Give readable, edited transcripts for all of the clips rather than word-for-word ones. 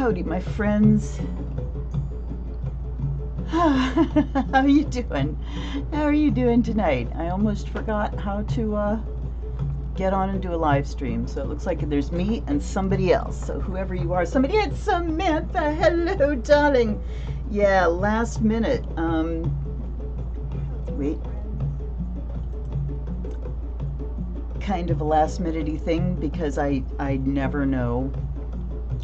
Howdy, my friends. How are you doing? How are you doing tonight? I almost forgot how to get on and do a live stream. So it looks like there's me and somebody else. So whoever you are, somebody, it's Samantha. Hello, darling. Yeah, last minute. Wait. Kind of a last minute-y thing because I never know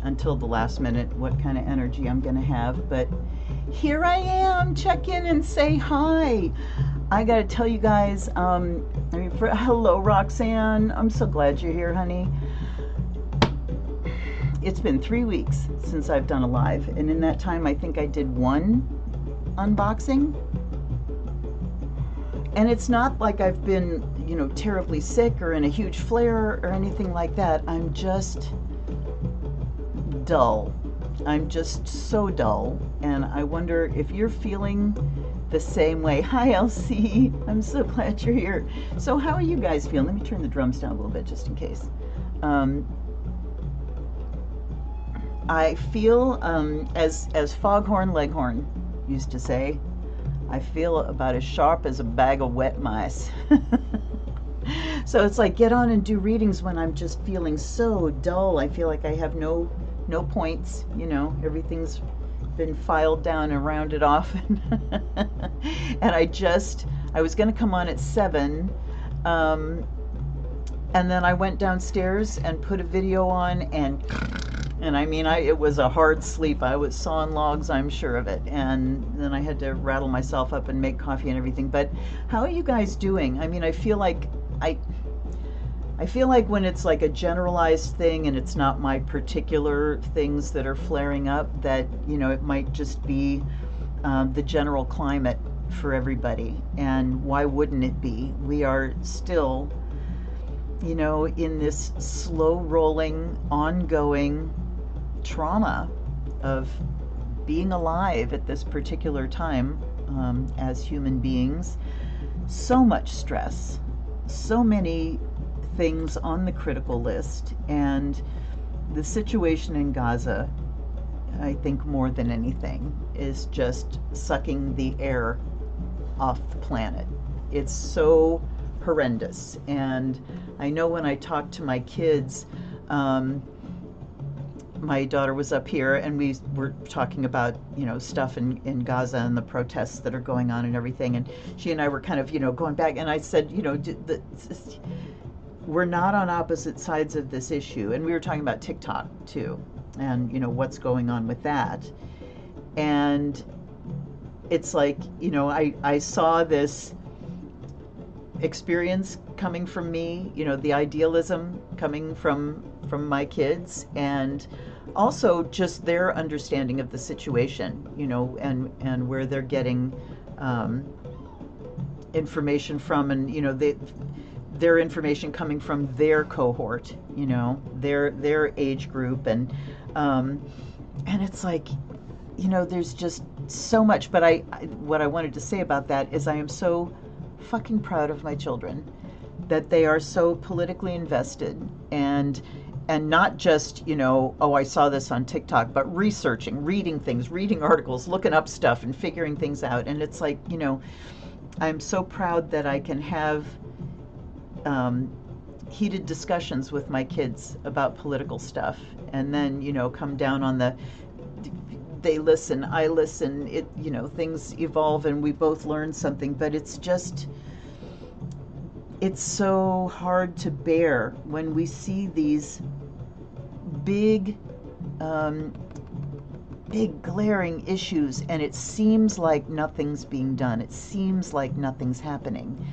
until the last minute what kind of energy I'm gonna have, but here I am. Check in and say hi. I gotta tell you guys, hello Roxanne, I'm so glad you're here, honey. It's been 3 weeks since I've done a live, and in that time I think I did one unboxing, and it's not like I've been, you know, terribly sick or in a huge flare or anything like that. I'm just dull. I'm just so dull, and I wonder if you're feeling the same way. Hi, Elsie. I'm so glad you're here. So how are you guys feeling? Let me turn the drums down a little bit just in case. I feel, as Foghorn Leghorn used to say, I feel about as sharp as a bag of wet mice. So it's like, get on and do readings when I'm just feeling so dull. I feel like I have no points, you know, everything's been filed down and rounded off. And I was going to come on at 7, and then I went downstairs and put a video on, and I mean, it was a hard sleep. I was sawing logs, I'm sure of it, and then I had to rattle myself up and make coffee and everything. But how are you guys doing? I mean, I feel like when it's like a generalized thing and it's not my particular things that are flaring up, that, you know, it might just be the general climate for everybody. And why wouldn't it be? We are still, you know, in this slow rolling, ongoing trauma of being alive at this particular time as human beings. So much stress, so many things on the critical list, and the situation in Gaza, I think more than anything, is just sucking the air off the planet. It's so horrendous. And I know when I talk to my kids, my daughter was up here and we were talking about, you know, stuff in Gaza and the protests that are going on and everything, and she and I were kind of, you know, going back, and I said, you know, we're not on opposite sides of this issue. And we were talking about TikTok too, and, you know, what's going on with that. And it's like, you know, I saw this experience coming from me, you know, the idealism coming from my kids, and also just their understanding of the situation, you know, and where they're getting information from, and, you know, their information coming from their cohort, you know, their age group, and it's like, you know, there's just so much. But what I wanted to say about that is I am so fucking proud of my children that they are so politically invested, and not just, you know, oh, I saw this on TikTok, but researching, reading things, reading articles, looking up stuff and figuring things out. And it's like, you know, I'm so proud that I can have heated discussions with my kids about political stuff, and then, you know, come down on they listen, I listen, it, you know, things evolve and we both learn something. But it's just, it's so hard to bear when we see these big glaring issues, and it seems like nothing's being done. It seems like nothing's happening.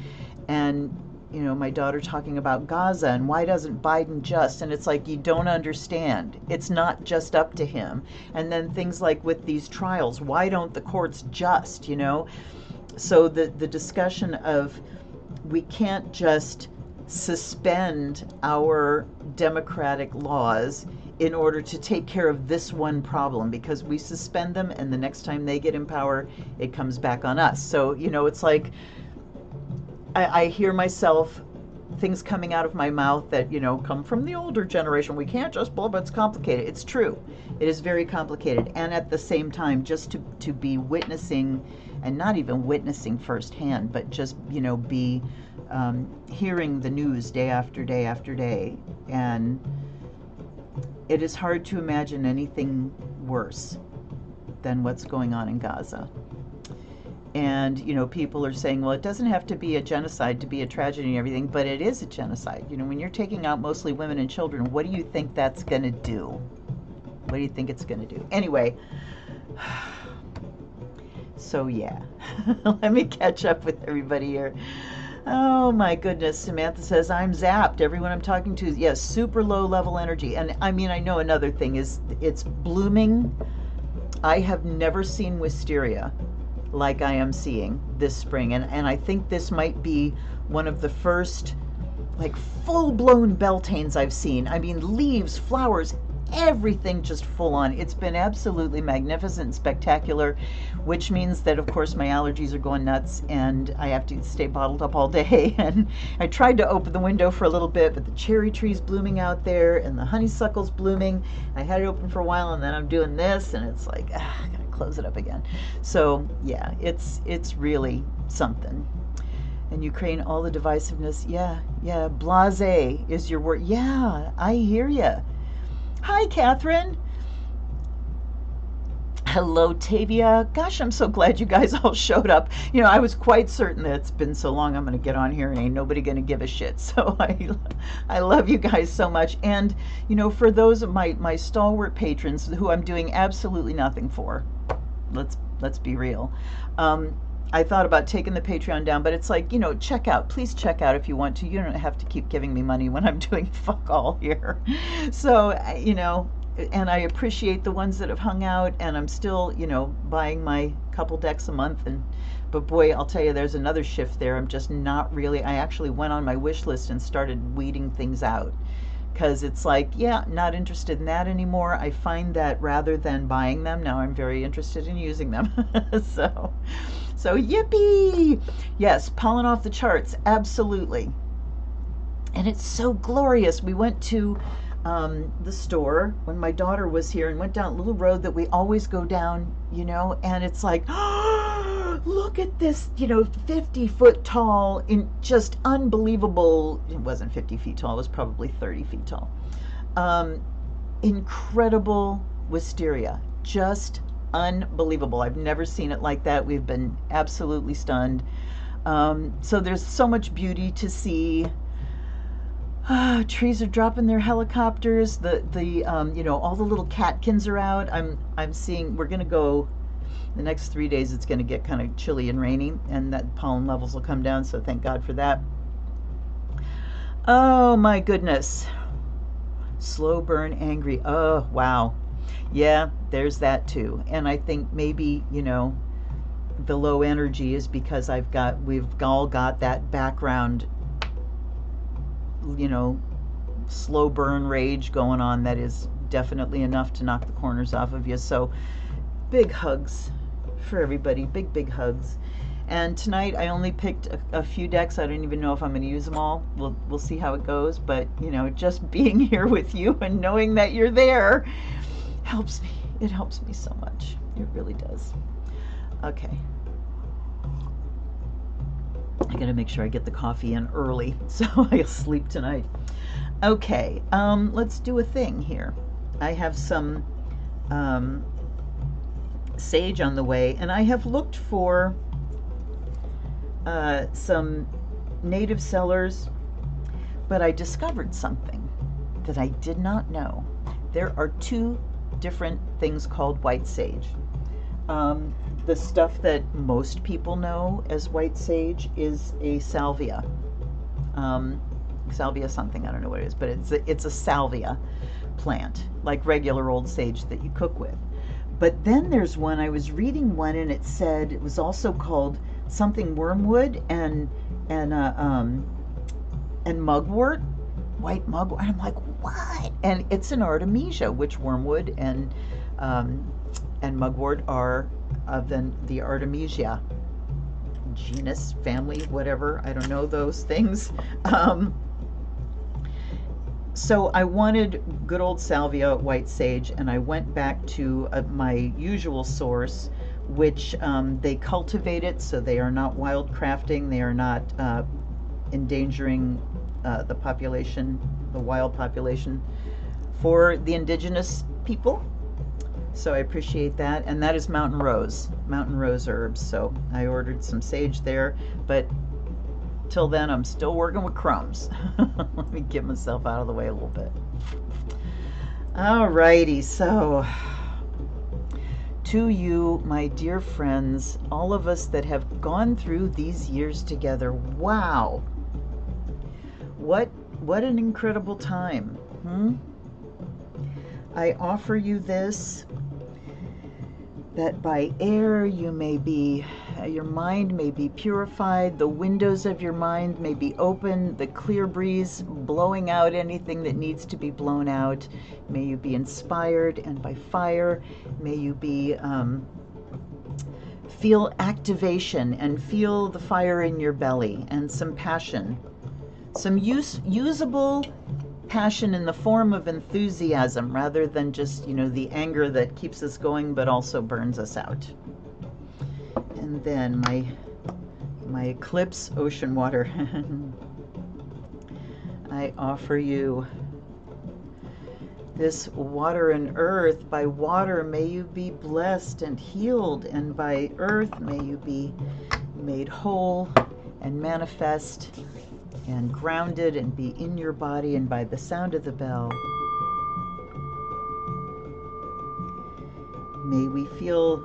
And, you know, my daughter talking about Gaza and why doesn't Biden just, and it's like, you don't understand. It's not just up to him. And then things like with these trials, why don't the courts just, you know? So the discussion of, we can't just suspend our democratic laws in order to take care of this one problem, because we suspend them and the next time they get in power, it comes back on us. So, you know, it's like, I hear myself things coming out of my mouth that, you know, come from the older generation. We can't just blah, but it's complicated. It's true. It is very complicated. And at the same time, just to be witnessing, and not even witnessing firsthand, but just, you know, be hearing the news day after day after day. And it is hard to imagine anything worse than what's going on in Gaza. And, you know, people are saying, well, it doesn't have to be a genocide to be a tragedy and everything, but it is a genocide. You know, when you're taking out mostly women and children, what do you think that's going to do? What do you think it's going to do? Anyway, so yeah, let me catch up with everybody here. Oh my goodness, Samantha says, I'm zapped. Everyone I'm talking to is, yes, super low level energy. And I mean, I know another thing is it's blooming. I have never seen wisteria like I am seeing this spring. And I think this might be one of the first like full-blown Beltanes I've seen. I mean, leaves, flowers, everything just full on. It's been absolutely magnificent and spectacular, which means that of course my allergies are going nuts and I have to stay bottled up all day. And I tried to open the window for a little bit, but the cherry tree's blooming out there and the honeysuckle's blooming. I had it open for a while and then I'm doing this and it's like, I gotta close it up again. So yeah, it's really something. And Ukraine, all the divisiveness, yeah, blasé is your word. Yeah, I hear you. Hi, Catherine. Hello, Tavia. Gosh, I'm so glad you guys all showed up. You know, I was quite certain that it's been so long I'm going to get on here and ain't nobody going to give a shit. So I love you guys so much. And, you know, for those of my stalwart patrons who I'm doing absolutely nothing for, let's be real. I thought about taking the Patreon down, but it's like, you know, check out. Please check out if you want to. You don't have to keep giving me money when I'm doing fuck all here. So, you know, and I appreciate the ones that have hung out, and I'm still, you know, buying my couple decks a month. But boy, I'll tell you, there's another shift there. I'm just not really, I actually went on my wish list and started weeding things out. Because it's like, yeah, not interested in that anymore. I find that rather than buying them, now I'm very interested in using them. So yippee! Yes, pollen off the charts, absolutely. And it's so glorious. We went to the store when my daughter was here and went down a little road that we always go down, you know, and it's like, oh, look at this, you know, 50-foot tall, in just unbelievable, it wasn't 50 feet tall, it was probably 30 feet tall. Incredible wisteria, just unbelievable. I've never seen it like that. We've been absolutely stunned. So there's so much beauty to see. Trees are dropping their helicopters. The you know, all the little catkins are out. I'm seeing, we're gonna go the next 3 days. It's gonna get kind of chilly and rainy, and that pollen levels will come down. So thank God for that. Oh my goodness. Slow burn, angry. Oh wow. Yeah, there's that too. And I think maybe, you know, the low energy is because we've all got that background, you know, slow burn rage going on that is definitely enough to knock the corners off of you. So big hugs for everybody, big hugs. And tonight I only picked a few decks. I don't even know if I'm going to use them all. We'll see how it goes. But, you know, just being here with you and knowing that you're there helps me. It helps me so much. It really does. Okay. I gotta make sure I get the coffee in early so I'll sleep tonight. Okay, let's do a thing here. I have some sage on the way, and I have looked for some native sellers, but I discovered something that I did not know. There are two different things called white sage. The stuff that most people know as white sage is a salvia. Salvia something, I don't know what it is, but it's a salvia plant, like regular old sage that you cook with. But then there's one, I was reading one, and it said it was also called something wormwood and mugwort, white mugwort. And I'm like, what? And it's an artemisia, which wormwood and mugwort are of the Artemisia genus, family, whatever. I don't know those things. So I wanted good old salvia white sage, and I went back to my usual source, which they cultivate it, so they are not wildcrafting, they are not endangering the population, the wild population, for the indigenous people. So I appreciate that, and that is mountain rose herbs. So I ordered some sage there, but till then I'm still working with crumbs. Let me get myself out of the way a little bit. Alrighty, so to you, my dear friends, all of us that have gone through these years together, wow, what an incredible time. I offer you this, that by air you may be, your mind may be purified, the windows of your mind may be open, the clear breeze blowing out anything that needs to be blown out. May you be inspired, and by fire, may you be feel activation and feel the fire in your belly, and some passion, some usable passion in the form of enthusiasm, rather than just, the anger that keeps us going but also burns us out. And then my Eclipse ocean water. I offer you this water and earth. By water may you be blessed and healed, and by earth may you be made whole and manifest and grounded and be in your body. And by the sound of the bell, may we feel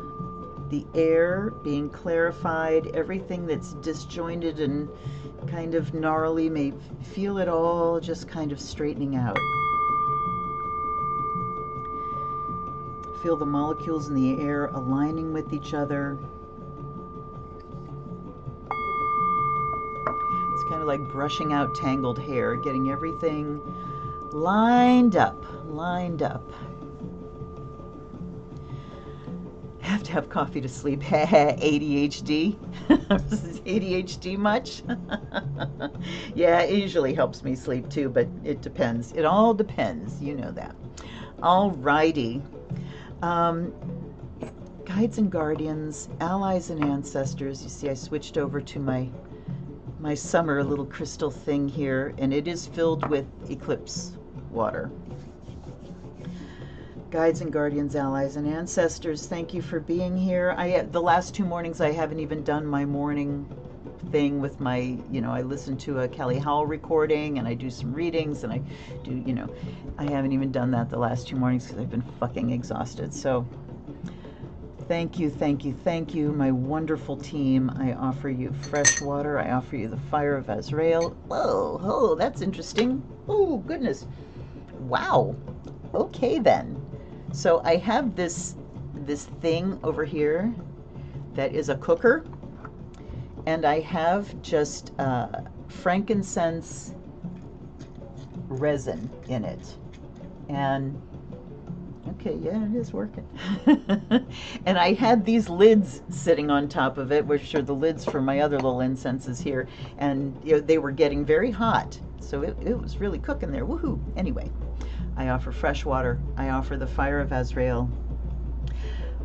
the air being clarified, everything that's disjointed and kind of gnarly, may feel it all just kind of straightening out. Feel the molecules in the air aligning with each other. It's kind of like brushing out tangled hair, getting everything lined up. I have to have coffee to sleep. ADHD. Is ADHD much? Yeah, it usually helps me sleep too, but it depends. It all depends. You know that. All righty. Guides and guardians, allies and ancestors. You see, I switched over to my summer little crystal thing here, and it is filled with Eclipse water. Guides and guardians, allies and ancestors, thank you for being here. The last 2 mornings I haven't even done my morning thing with my, I listen to a Kelly Howell recording, and I do some readings, and I do, I haven't even done that the last 2 mornings because I've been fucking exhausted. So thank you, my wonderful team. I offer you fresh water. I offer you the fire of Azrael. Whoa, that's interesting. Oh, goodness. Wow. Okay, then. So I have this thing over here that is a cooker, and I have just frankincense resin in it. And okay, yeah, it is working. And I had these lids sitting on top of it, which are the lids for my other little incenses here, and they were getting very hot, so it was really cooking there. Woohoo! Anyway, I offer fresh water. I offer the fire of Azrael.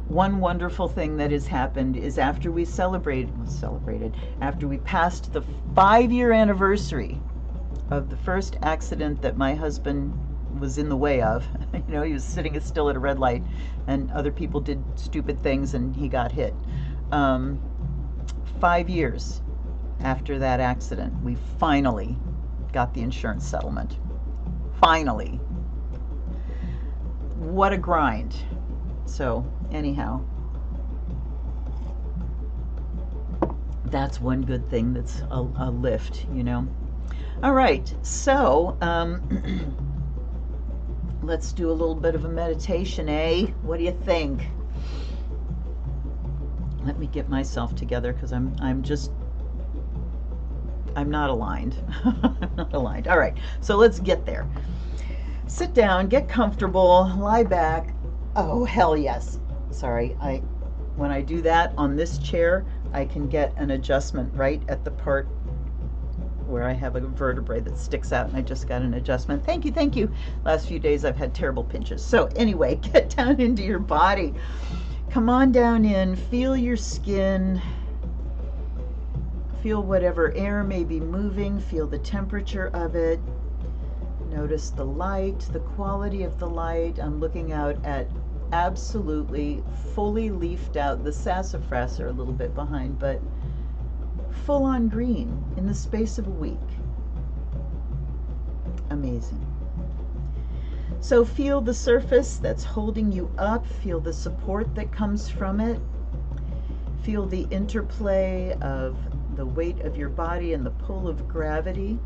One wonderful thing that has happened is after we after we passed the 5-year anniversary of the first accident that my husband was in the way of. He was sitting still at a red light, and other people did stupid things, and he got hit. 5 years after that accident, we finally got the insurance settlement. Finally. What a grind. So anyhow, that's one good thing that's a lift, All right, so let's do a little bit of a meditation, eh? What do you think? Let me get myself together, because I'm not aligned. I'm not aligned. All right, so let's get there. Sit down, get comfortable, lie back. Oh, hell yes. Sorry, when I do that on this chair, I can get an adjustment right at the part where I have a vertebrae that sticks out, and I just got an adjustment. Thank you, thank you. Last few days I've had terrible pinches. So anyway, get down into your body. Come on down in, feel your skin. Feel whatever air may be moving, feel the temperature of it. Notice the light, the quality of the light. I'm looking out at absolutely fully leafed out, the sassafras are a little bit behind, but full on green in the space of a week. Amazing. So feel the surface that's holding you up, feel the support that comes from it, feel the interplay of the weight of your body and the pull of gravity,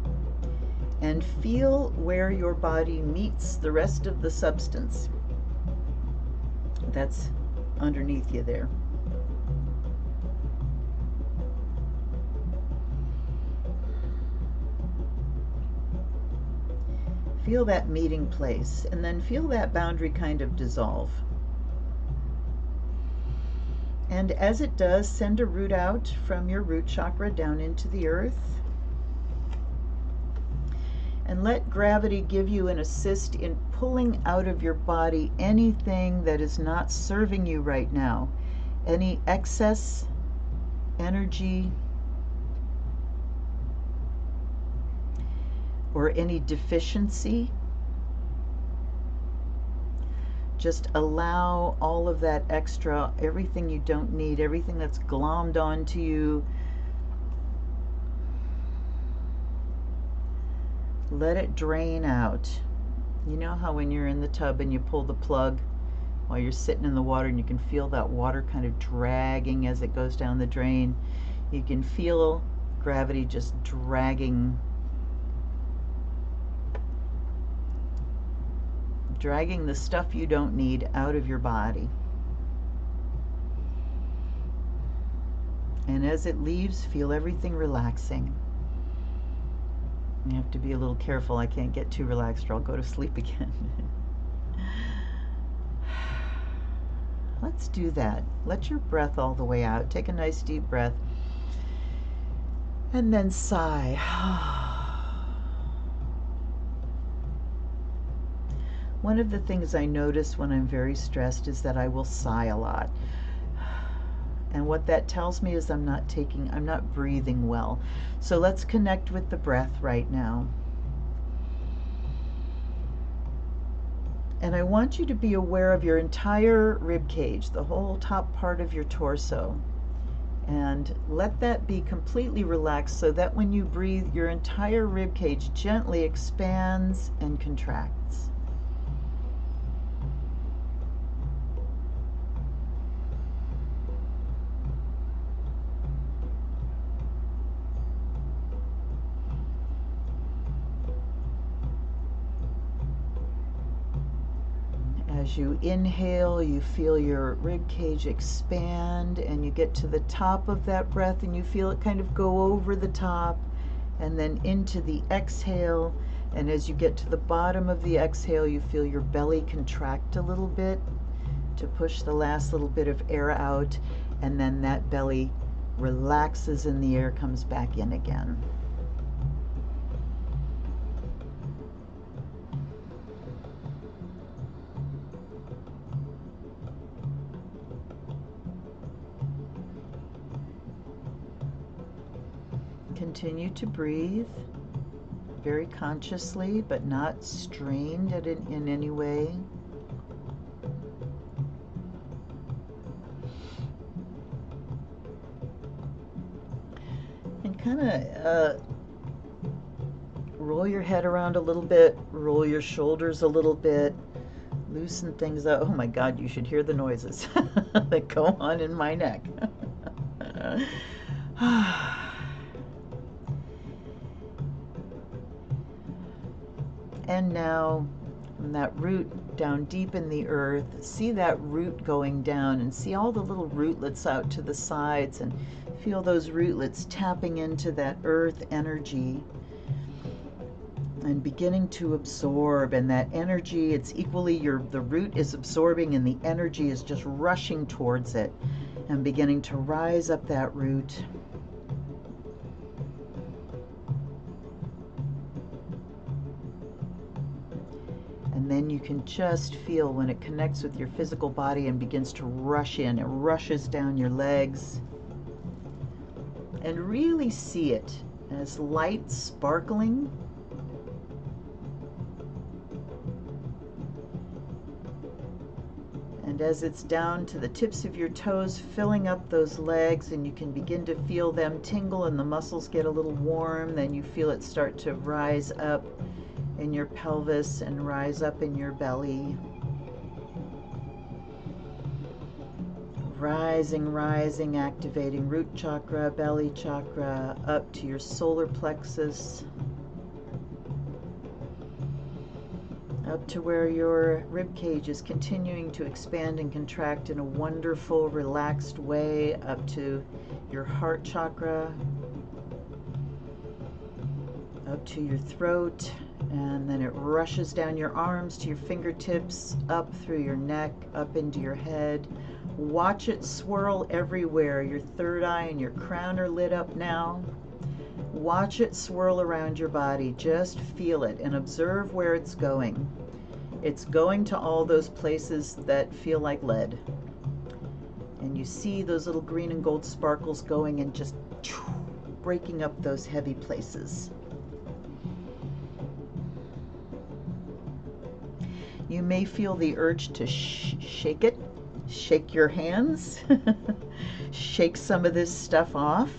and feel where your body meets the rest of the substance that's underneath you there. Feel that meeting place, and then feel that boundary kind of dissolve. And as it does, send a root out from your root chakra down into the earth. And let gravity give you an assist in pulling out of your body anything that is not serving you right now. Any excess energy or any deficiency. Just allow all of that extra, everything you don't need, everything that's glommed onto you. Let it drain out. You know how when you're in the tub and you pull the plug while you're sitting in the water and you can feel that water kind of dragging as it goes down the drain? You can feel gravity just dragging the stuff you don't need out of your body. And as it leaves, feel everything relaxing. You have to be a little careful. I can't get too relaxed or I'll go to sleep again. Let's do that. Let your breath all the way out. Take a nice deep breath. And then sigh. One of the things I notice when I'm very stressed is that I will sigh a lot. And what that tells me is I'm not breathing well. So let's connect with the breath right now. And I want you to be aware of your entire rib cage, the whole top part of your torso. And let that be completely relaxed so that when you breathe, your entire rib cage gently expands and contracts. As you inhale, you feel your rib cage expand, and you get to the top of that breath and you feel it kind of go over the top and then into the exhale. And as you get to the bottom of the exhale, you feel your belly contract a little bit to push the last little bit of air out, and then that belly relaxes and the air comes back in again. Continue to breathe very consciously, but not strained in any way. And kind of roll your head around a little bit, roll your shoulders a little bit, loosen things up. Oh my God, you should hear the noises that go on in my neck. And now, from that root down deep in the earth, see that root going down and see all the little rootlets out to the sides, and feel those rootlets tapping into that earth energy and beginning to absorb. And that energy, it's equally, the root is absorbing and the energy is just rushing towards it and beginning to rise up that root. then you can just feel when it connects with your physical body and begins to rush in. It rushes down your legs. And really see it as light sparkling. And as it's down to the tips of your toes, filling up those legs, and you can begin to feel them tingle and the muscles get a little warm. Then you feel it start to rise up in your pelvis and rise up in your belly. Rising, rising, activating root chakra, belly chakra, up to your solar plexus, up to where your rib cage is continuing to expand and contract in a wonderful, relaxed way, up to your heart chakra, up to your throat, and then it rushes down your arms to your fingertips, up through your neck, up into your head. Watch it swirl everywhere. Your third eye and your crown are lit up now. Watch it swirl around your body. Just feel it and observe where it's going. It's going to all those places that feel like lead. And you see those little green and gold sparkles going and just breaking up those heavy places. You may feel the urge to shake it. Shake your hands. Shake some of this stuff off.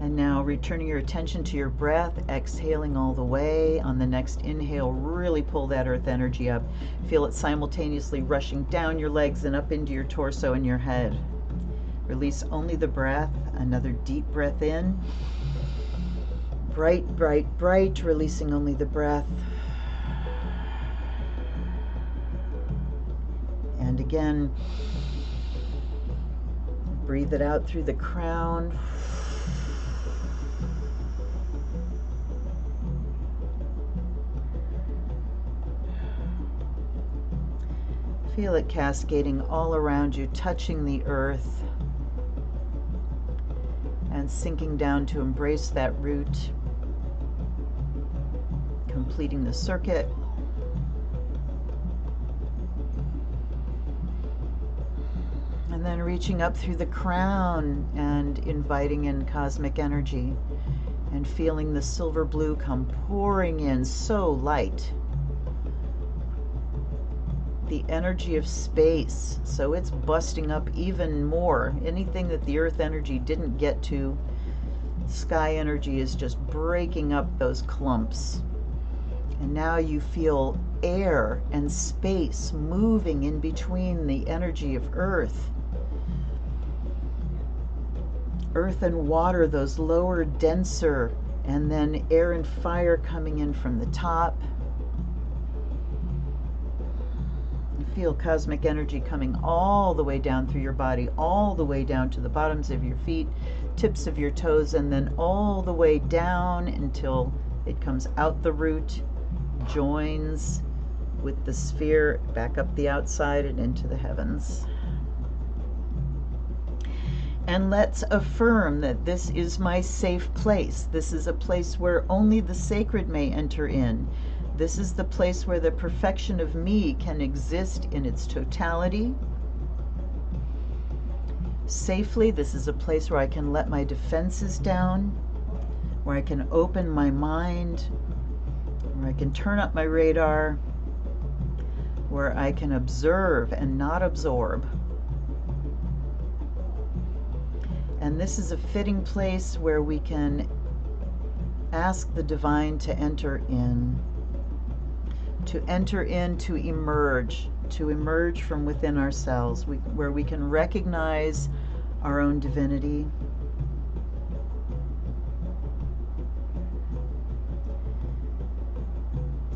And now returning your attention to your breath, exhaling all the way. On the next inhale, really pull that earth energy up. Feel it simultaneously rushing down your legs and up into your torso and your head. Release only the breath. Another deep breath in. Bright, bright, bright, releasing only the breath. And again, breathe it out through the crown. Feel it cascading all around you, touching the earth and sinking down to embrace that root. Completing the circuit. And then reaching up through the crown and inviting in cosmic energy and feeling the silver blue come pouring in, so light. The energy of space, so it's busting up even more. Anything that the earth energy didn't get to, sky energy is just breaking up those clumps. And now you feel air and space moving in between the energy of earth. Earth and water, those lower, denser, and then air and fire coming in from the top. You feel cosmic energy coming all the way down through your body, all the way down to the bottoms of your feet, tips of your toes, and then all the way down until it comes out the root, joins with the sphere back up the outside and into the heavens. And let's affirm that this is my safe place. This is a place where only the sacred may enter in. This is the place where the perfection of me can exist in its totality. Safely, this is a place where I can let my defenses down, where I can open my mind, where I can turn up my radar, where I can observe and not absorb. And this is a fitting place where we can ask the divine to enter in, to emerge from within ourselves, where we can recognize our own divinity.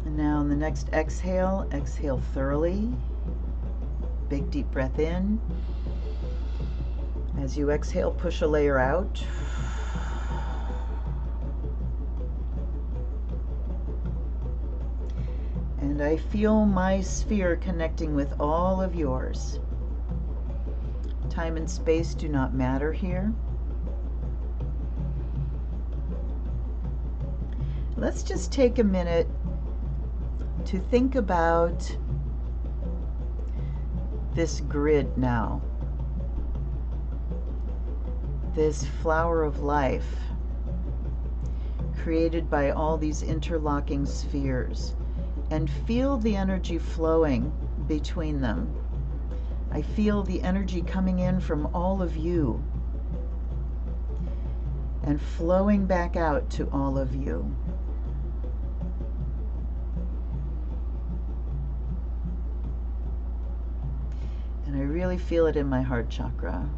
And now on the next exhale, exhale thoroughly. Big deep breath in. As you exhale, push a layer out. And I feel my sphere connecting with all of yours. Time and space do not matter here. let's just take a minute to think about this grid now, this flower of life created by all these interlocking spheres, and feel the energy flowing between them. I feel the energy coming in from all of you and flowing back out to all of you. And I really feel it in my heart chakra.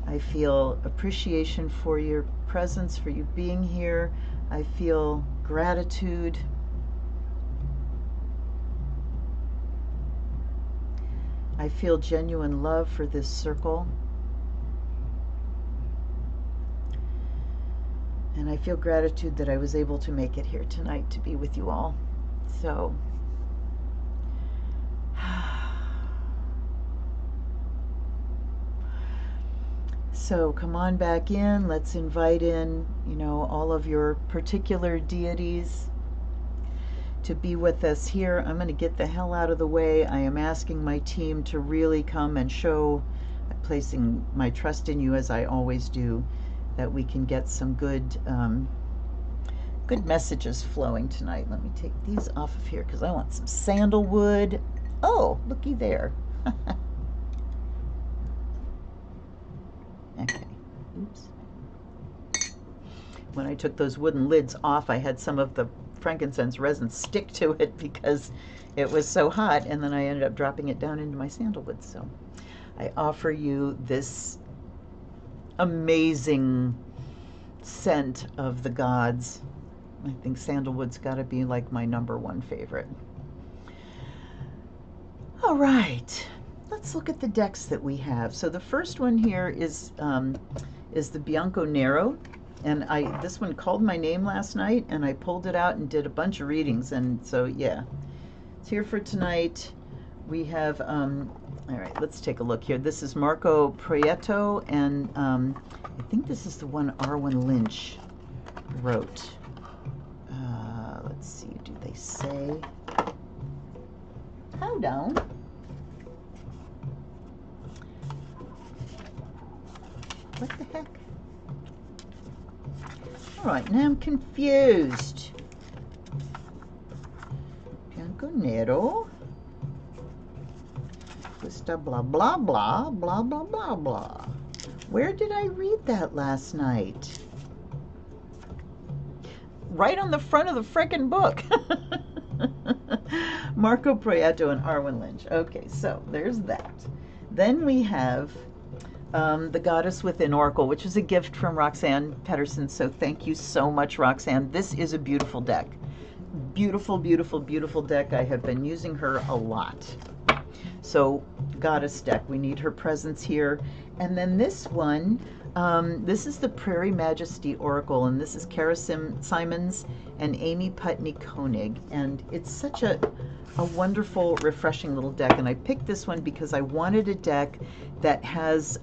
I feel appreciation for your presence, for you being here. I feel gratitude. I feel genuine love for this circle. And I feel gratitude that I was able to make it here tonight to be with you all. So come on back in. Let's invite in, all of your particular deities to be with us here. I'm going to get the hell out of the way. I am asking my team to really come and show, placing my trust in you as I always do, that we can get some good messages flowing tonight. Let me take these off of here because I want some sandalwood. Oh, looky there. Okay, oops. When I took those wooden lids off, I had some of the frankincense resin stick to it because it was so hot, and then I ended up dropping it down into my sandalwood. So I offer you this amazing scent of the gods. I think sandalwood's got to be like my #1 favorite. All right. Let's look at the decks that we have. So the first one here is the Bianco Nero, and this one called my name last night, and I pulled it out and did a bunch of readings, and so yeah, it's here for tonight. We have all right, let's take a look here. This is Marco Prieto, and I think this is the one Arwen Lynch wrote. Let's see, do they say? Hold on. What the heck? All right, now I'm confused. Bianco Nero. Questa blah, blah, blah, blah, blah, blah, blah. Where did I read that last night? Right on the front of the frickin' book. Marco Prieto and Arwen Lynch. Okay, so there's that. Then we have the Goddess Within Oracle, which is a gift from Roxanne Pedersen. So thank you so much, Roxanne. This is a beautiful deck. Beautiful, beautiful, beautiful deck. I have been using her a lot. So Goddess deck, we need her presence here. And then this one, this is the Prairie Majesty Oracle, and this is Kara Simons and Amy Putney Koenig. And it's such a wonderful, refreshing little deck. And I picked this one because I wanted a deck that has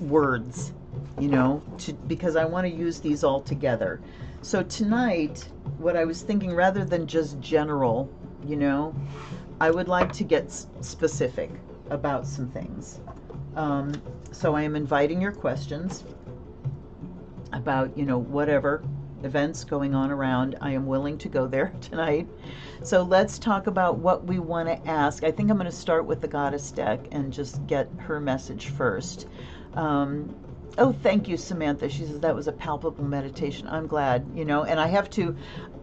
words, because I want to use these all together. So tonight, what I was thinking, rather than just general, I would like to get specific about some things. So I am inviting your questions about, whatever events going on around. I am willing to go there tonight. So let's talk about what we want to ask. I think I'm going to start with the Goddess deck and just get her message first. Oh, thank you, Samantha. She says that was a palpable meditation. I'm glad, and I have to,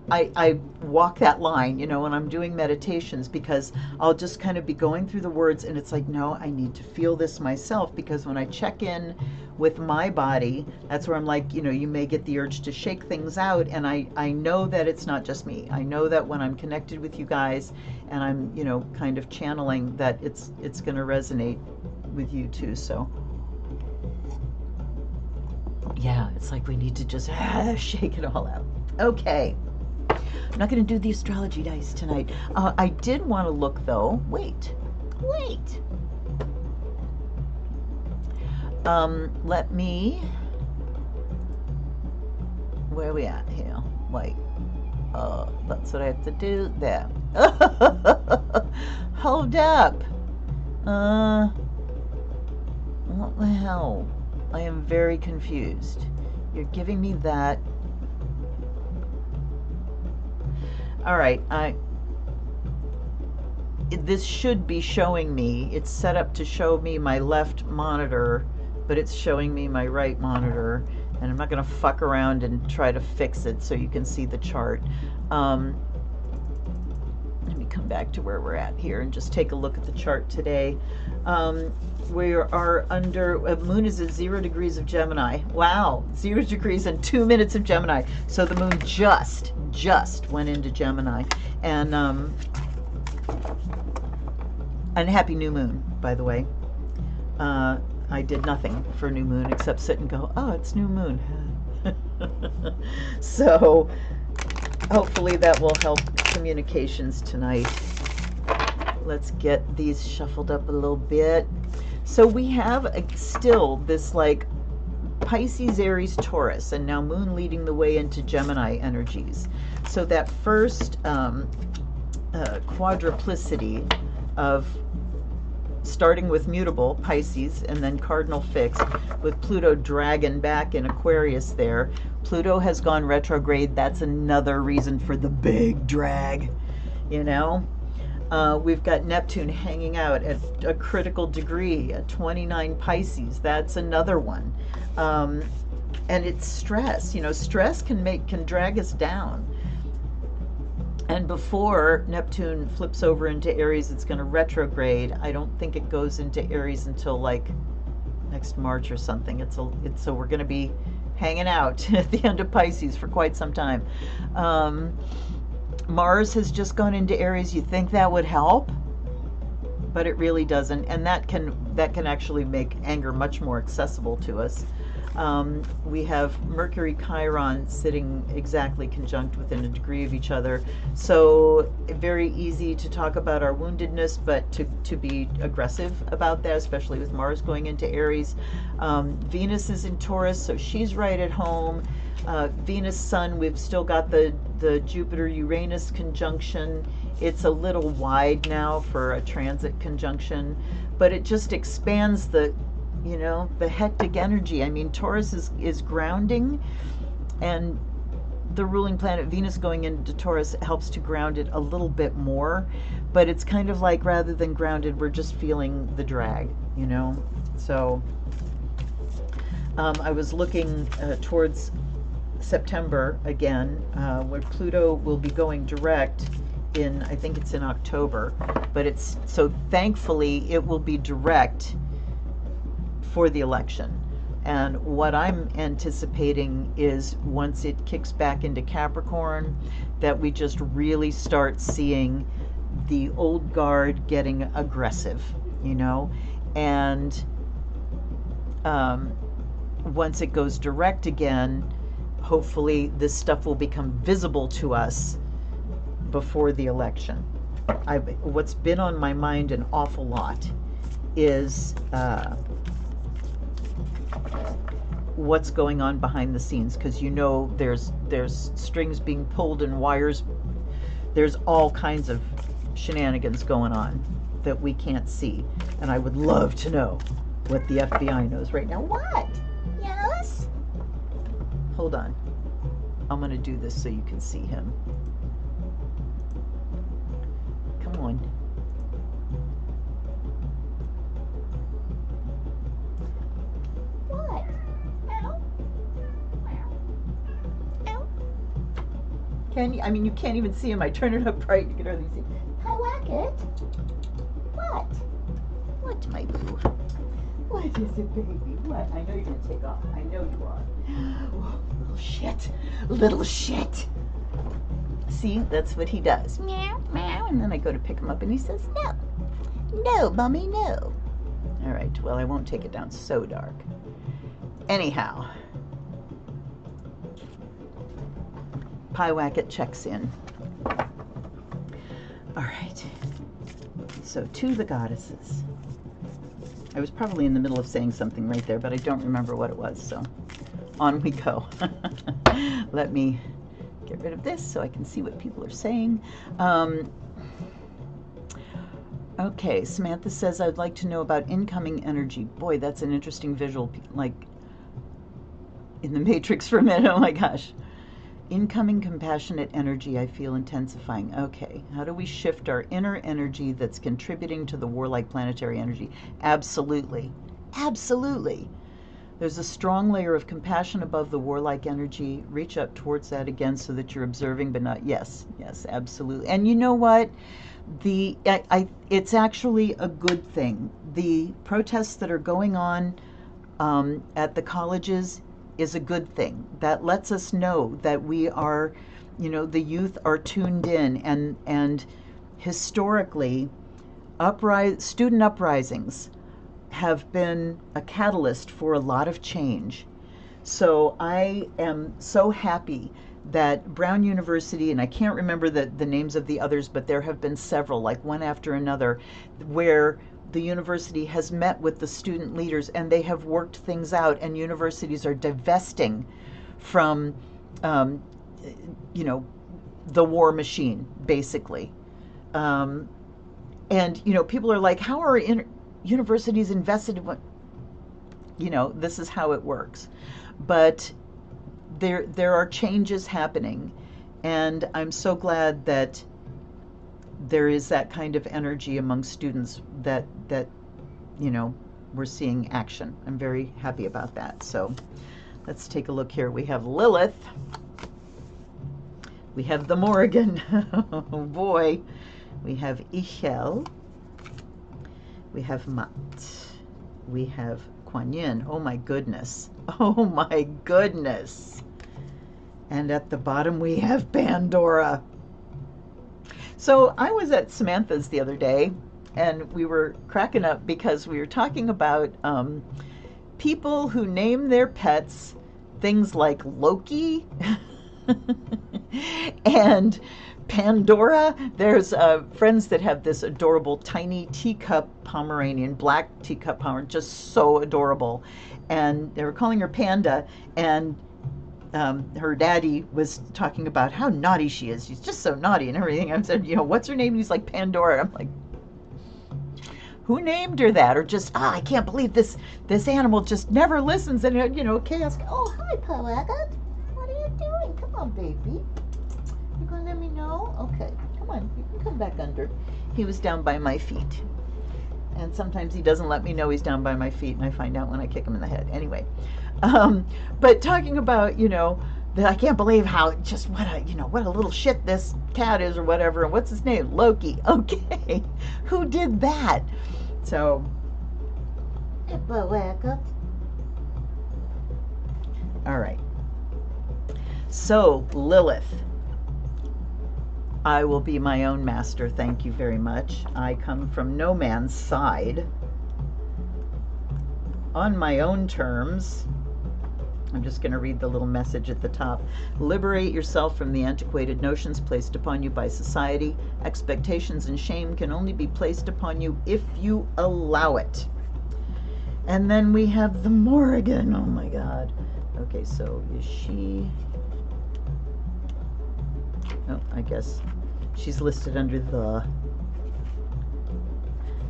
I walk that line, when I'm doing meditations, because I'll just kind of be going through the words and it's like, no, I need to feel this myself, because when I check in with my body, that's where I'm like, you may get the urge to shake things out. And I know that it's not just me. I know that when I'm connected with you guys and I'm, kind of channeling, that it's going to resonate with you too. So yeah, it's like we need to just shake it all out. Okay. I'm not going to do the astrology dice tonight. I did want to look, though. Wait. Let me where are we at here? Wait. That's what I have to do. There. Hold up. What the hell? I am very confused. You're giving me that. All right, this should be showing me, it's set up to show me my left monitor, but it's showing me my right monitor, and I'm not going to fuck around and try to fix it so you can see the chart. Let me come back to where we're at here and just take a look at the chart today. We are under, moon is at 0 degrees of Gemini. Wow, 0 degrees and 2 minutes of Gemini. So the moon just went into Gemini. And happy new moon, by the way. I did nothing for new moon except sit and go, oh, it's new moon. So hopefully that will help communications tonight. Let's get these shuffled up a little bit. So we have still this like Pisces, Aries, Taurus, and now moon leading the way into Gemini energies. So that first quadruplicity of starting with mutable Pisces and then cardinal fixed with Pluto dragging back in Aquarius there. Pluto has gone retrograde. That's another reason for the big drag, you know. We've got Neptune hanging out at a critical degree at 29 Pisces. That's another one. And it's stress, you know, stress can drag us down. And before Neptune flips over into Aries, it's going to retrograde. I don't think it goes into Aries until like next March or something. So we're going to be hanging out at the end of Pisces for quite some time. Mars has just gone into Aries. You think that would help, but it really doesn't, and that can actually make anger much more accessible to us. We have Mercury Chiron sitting exactly conjunct within a degree of each other, so very easy to talk about our woundedness, but to be aggressive about that, especially with Mars going into Aries. Venus is in Taurus, so she's right at home. Venus Sun, we've still got the Jupiter Uranus conjunction. It's a little wide now for a transit conjunction, but it just expands the, you know, the hectic energy. I mean, Taurus is grounding, and the ruling planet Venus going into Taurus helps to ground it a little bit more, but it's kind of like, rather than grounded, we're just feeling the drag, you know. So I was looking towards September again, where Pluto will be going direct in, I think it's in October, but it's, so thankfully it will be direct for the election. And what I'm anticipating is once it kicks back into Capricorn, that we just really start seeing the old guard getting aggressive, you know, and once it goes direct again, hopefully this stuff will become visible to us before the election. What's been on my mind an awful lot is what's going on behind the scenes, because you know there's strings being pulled and wires, there's all kinds of shenanigans going on that we can't see, and I would love to know what the FBI knows right now. What? Yes? Hold on. I'm going to do this so you can see him. Come on. What? Ow. Ow. Can you? I mean, you can't even see him. I turn it up bright. You can hardly see. I like it. What? What, my boo? What is it, baby? What? I know you're going to take off. I know you are. Oh, little shit. Little shit. See, that's what he does. Meow, meow. And then I go to pick him up and he says, no. No, Mommy, no. All right. Well, I won't take it down so dark. Anyhow. Pyewacket checks in. All right. So, to the goddesses. I was probably in the middle of saying something right there, but I don't remember what it was, so on we go. Let me get rid of this so I can see what people are saying. Okay, Samantha says, I'd like to know about incoming energy. Boy, that's an interesting visual, like in the Matrix for a minute. Oh my gosh. Incoming compassionate energy I feel intensifying. Okay, how do we shift our inner energy that's contributing to the warlike planetary energy? Absolutely. Absolutely. There's a strong layer of compassion above the warlike energy. Reach up towards that again so that you're observing but not. Yes, yes, absolutely. And you know what? It's actually a good thing. The protests that are going on at the colleges is a good thing. That lets us know that we are, the youth are tuned in, and historically, student uprisings have been a catalyst for a lot of change. So I am so happy that Brown University, and I can't remember the names of the others, but there have been several, like one after another, where the university has met with the student leaders and they have worked things out, and universities are divesting from, the war machine, basically. And, people are like, how are universities invested in what? This is how it works. But there are changes happening, and I'm so glad that there is that kind of energy among students that we're seeing action. I'm very happy about that. So let's take a look here. We have Lilith. We have the Morrigan. Oh boy. We have Ichel. We have Mat. We have Kuan Yin. Oh my goodness. Oh my goodness. And at the bottom we have Pandora. So I was at Samantha's the other day, and we were cracking up because we were talking about people who name their pets things like Loki and Pandora. There's friends that have this adorable tiny teacup Pomeranian, black teacup Pomeranian, just so adorable. And they were calling her Panda, and her daddy was talking about how naughty she is. She's just so naughty and everything. I said, what's her name? And he's like, Pandora. I'm like, who named her that? Or just, I can't believe this animal just never listens. And, chaos. Oh, hi, Poeta. What are you doing? Come on, baby. You gonna let me know? Okay, come on. You can come back under. He was down by my feet. And sometimes he doesn't let me know he's down by my feet, and I find out when I kick him in the head. Anyway, but talking about, that I can't believe how just what a little shit this cat is or whatever. And what's his name? Loki. Okay, who did that? So, all right. So Lilith. I will be my own master, thank you very much. I come from no man's side. On my own terms. I'm just going to read the little message at the top. Liberate yourself from the antiquated notions placed upon you by society. Expectations and shame can only be placed upon you if you allow it. And then we have the Morrigan. Oh my God. Okay, so is she... Oh, I guess she's listed under the...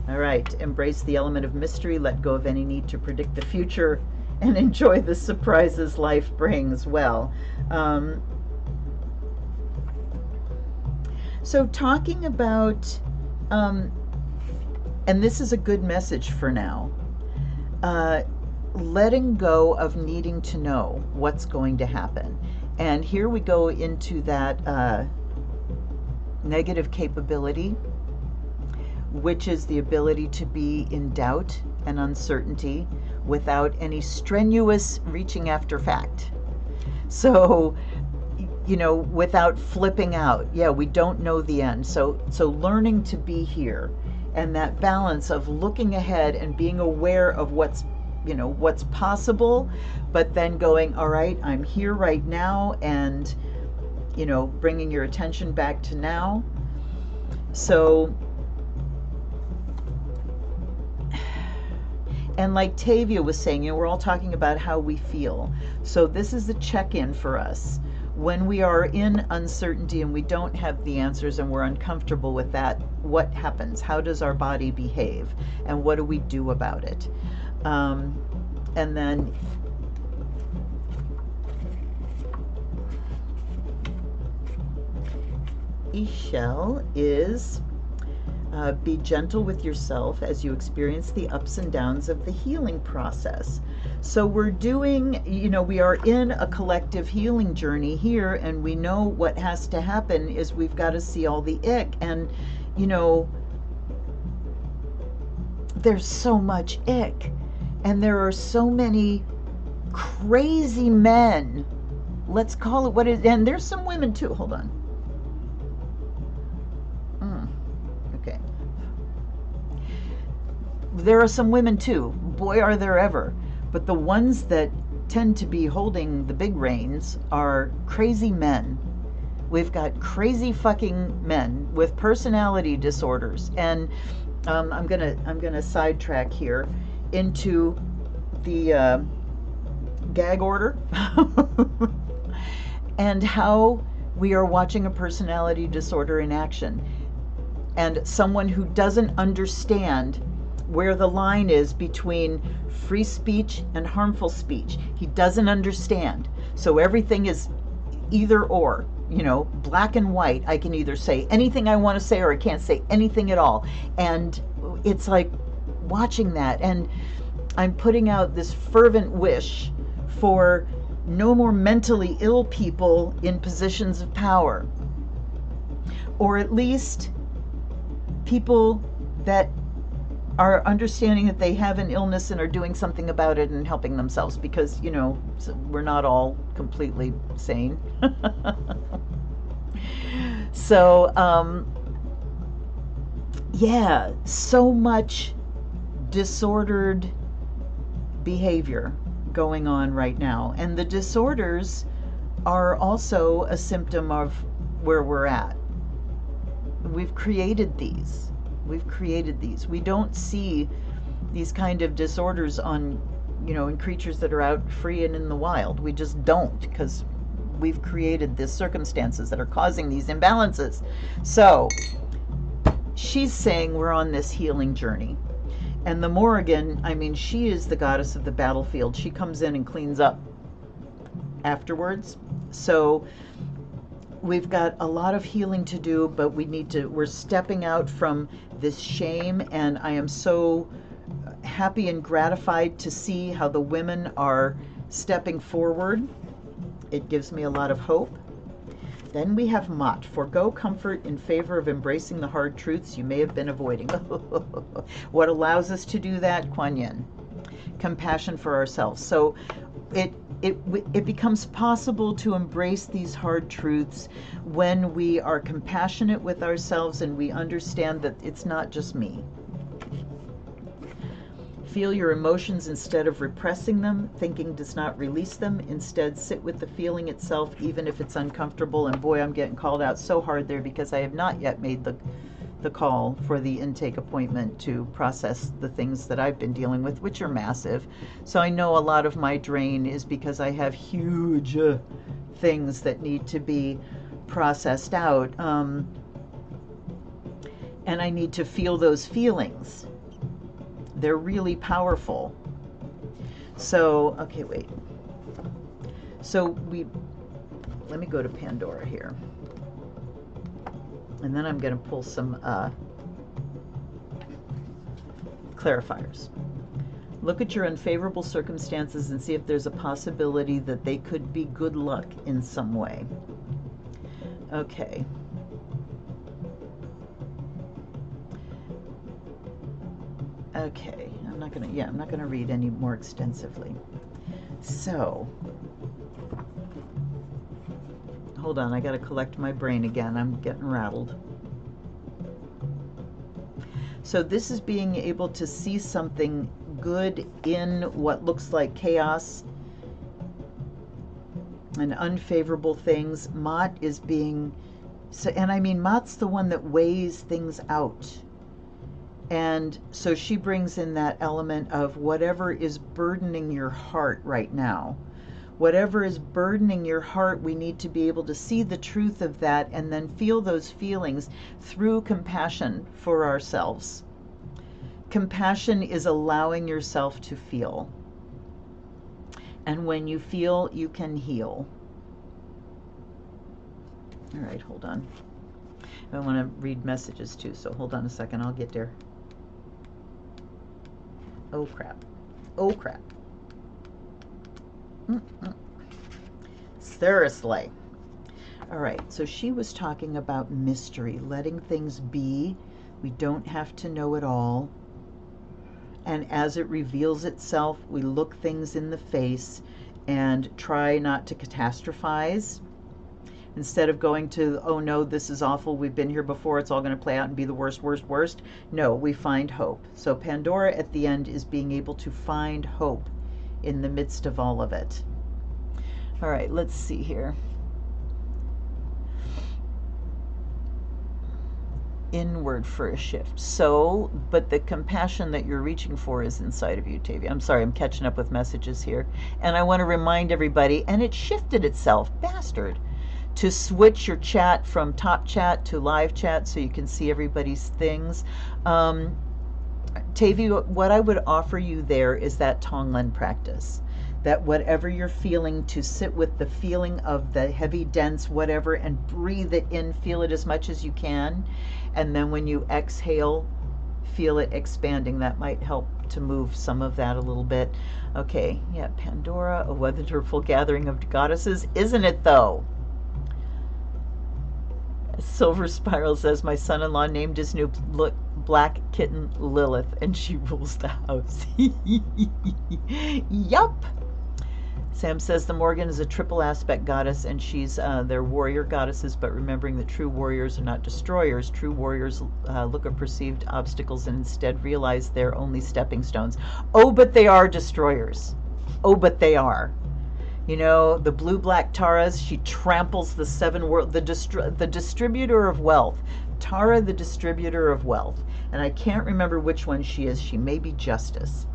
All right, embrace the element of mystery, let go of any need to predict the future, and enjoy the surprises life brings. Well, so talking about, and this is a good message for now, letting go of needing to know what's going to happen. And here we go into that negative capability, which is the ability to be in doubt and uncertainty without any strenuous reaching after fact. So, without flipping out. Yeah, we don't know the end. So learning to be here, and that balance of looking ahead and being aware of what's possible, but then going, all right, I'm here right now, and bringing your attention back to now. So And like Tavia was saying, you know, we're all talking about how we feel. So this is a check-in for us. When we are in uncertainty and we don't have the answers and we're uncomfortable with that, what happens? How does our body behave? And what do we do about it? And then Ishel is be gentle with yourself as you experience the ups and downs of the healing process. So we're doing, you know, we are in a collective healing journey here, and we know what has to happen is we've got to see all the ick. And, you know, there's so much ick, and there are so many crazy men. Let's call it what it is. And there's some women too. Hold on. Okay. There are some women too. Boy, are there ever. But the ones that tend to be holding the big reins are crazy men. We've got crazy fucking men with personality disorders. And I'm gonna sidetrack here into the gag order and how we are watching a personality disorder in action, and someone who doesn't understand where the line is between free speech and harmful speech. He doesn't understand. So everything is either or, you know, black and white. I can either say anything I want to say or I can't say anything at all. And it's like watching that, and I'm putting out this fervent wish for no more mentally ill people in positions of power, or at least people that are understanding that they have an illness and are doing something about it and helping themselves, because, you know, we're not all completely sane. So, yeah, so much disordered behavior going on right now. And the disorders are also a symptom of where we're at. We've created these. We don't see these kind of disorders on, you know, in creatures that are out free and in the wild. We just don't, because we've created these circumstances that are causing these imbalances. So she's saying we're on this healing journey. And the Morrigan, I mean, she is the goddess of the battlefield. She comes in and cleans up afterwards. So we've got a lot of healing to do, but we're stepping out from this shame, and I am so happy and gratified to see how the women are stepping forward. It gives me a lot of hope. Then we have Mott. Forgo comfort in favor of embracing the hard truths you may have been avoiding. What allows us to do that? Kuan Yin. Compassion for ourselves. So it becomes possible to embrace these hard truths when we are compassionate with ourselves and we understand that it's not just me. Feel your emotions instead of repressing them. Thinking does not release them. Instead, sit with the feeling itself, even if it's uncomfortable. And boy, I'm getting called out so hard there, because I have not yet made the call for the intake appointment to process the things that I've been dealing with, which are massive. So I know a lot of my drain is because I have huge things that need to be processed out. And I need to feel those feelings. They're really powerful. So, okay, wait. So let me go to Pandora here. And then I'm going to pull some clarifiers. Look at your unfavorable circumstances and see if there's a possibility that they could be good luck in some way. Okay. Okay, I'm not going to read any more extensively. So, hold on, I got to collect my brain again. I'm getting rattled. So this is being able to see something good in what looks like chaos and unfavorable things. Mott is being, so, and I mean, Mott's the one that weighs things out. And so she brings in that element of whatever is burdening your heart right now. Whatever is burdening your heart, we need to be able to see the truth of that and then feel those feelings through compassion for ourselves. Compassion is allowing yourself to feel. And when you feel, you can heal. All right, hold on. I want to read messages too, so hold on a second. I'll get there. Oh, crap. Oh, crap. Seriously. All right, so she was talking about mystery, letting things be. We don't have to know it all. And as it reveals itself, we look things in the face and try not to catastrophize. Instead of going to, oh no, this is awful, we've been here before, it's all going to play out and be the worst, worst, worst. No, we find hope. So Pandora at the end is being able to find hope in the midst of all of it. All right, let's see here. Inward for a shift. So, but the compassion that you're reaching for is inside of you, Tavia. I'm sorry, I'm catching up with messages here. And I want to remind everybody, and it shifted itself, bastard, to switch your chat from top chat to live chat so you can see everybody's things. Tavia, what I would offer you there is that Tonglen practice. That whatever you're feeling, to sit with the feeling of the heavy, dense, whatever, and breathe it in, feel it as much as you can. And then when you exhale, feel it expanding. That might help to move some of that a little bit. Okay, yeah, Pandora, a wonderful gathering of goddesses. Isn't it, though? Silver Spiral says, my son-in-law named his new black kitten Lilith, and she rules the house. Yup. Sam says the Morgan is a triple aspect goddess, and she's their warrior goddesses, but remembering that true warriors are not destroyers. True warriors look at perceived obstacles and instead realize they're only stepping stones. Oh, but they are destroyers. Oh, but they are. You know, the blue-black Taras, she tramples the seven world, the distributor of wealth. Tara, the distributor of wealth. And I can't remember which one she is. She may be Justice.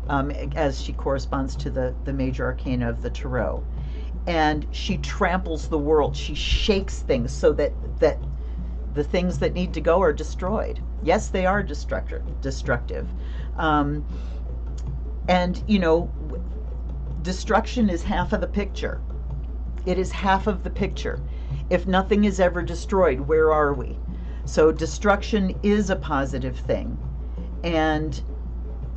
As she corresponds to the major arcana of the Tarot. And she tramples the world. She shakes things so that the things that need to go are destroyed. Yes, they are destructive. And, you know, destruction is half of the picture. It is half of the picture. If nothing is ever destroyed, where are we? So destruction is a positive thing. And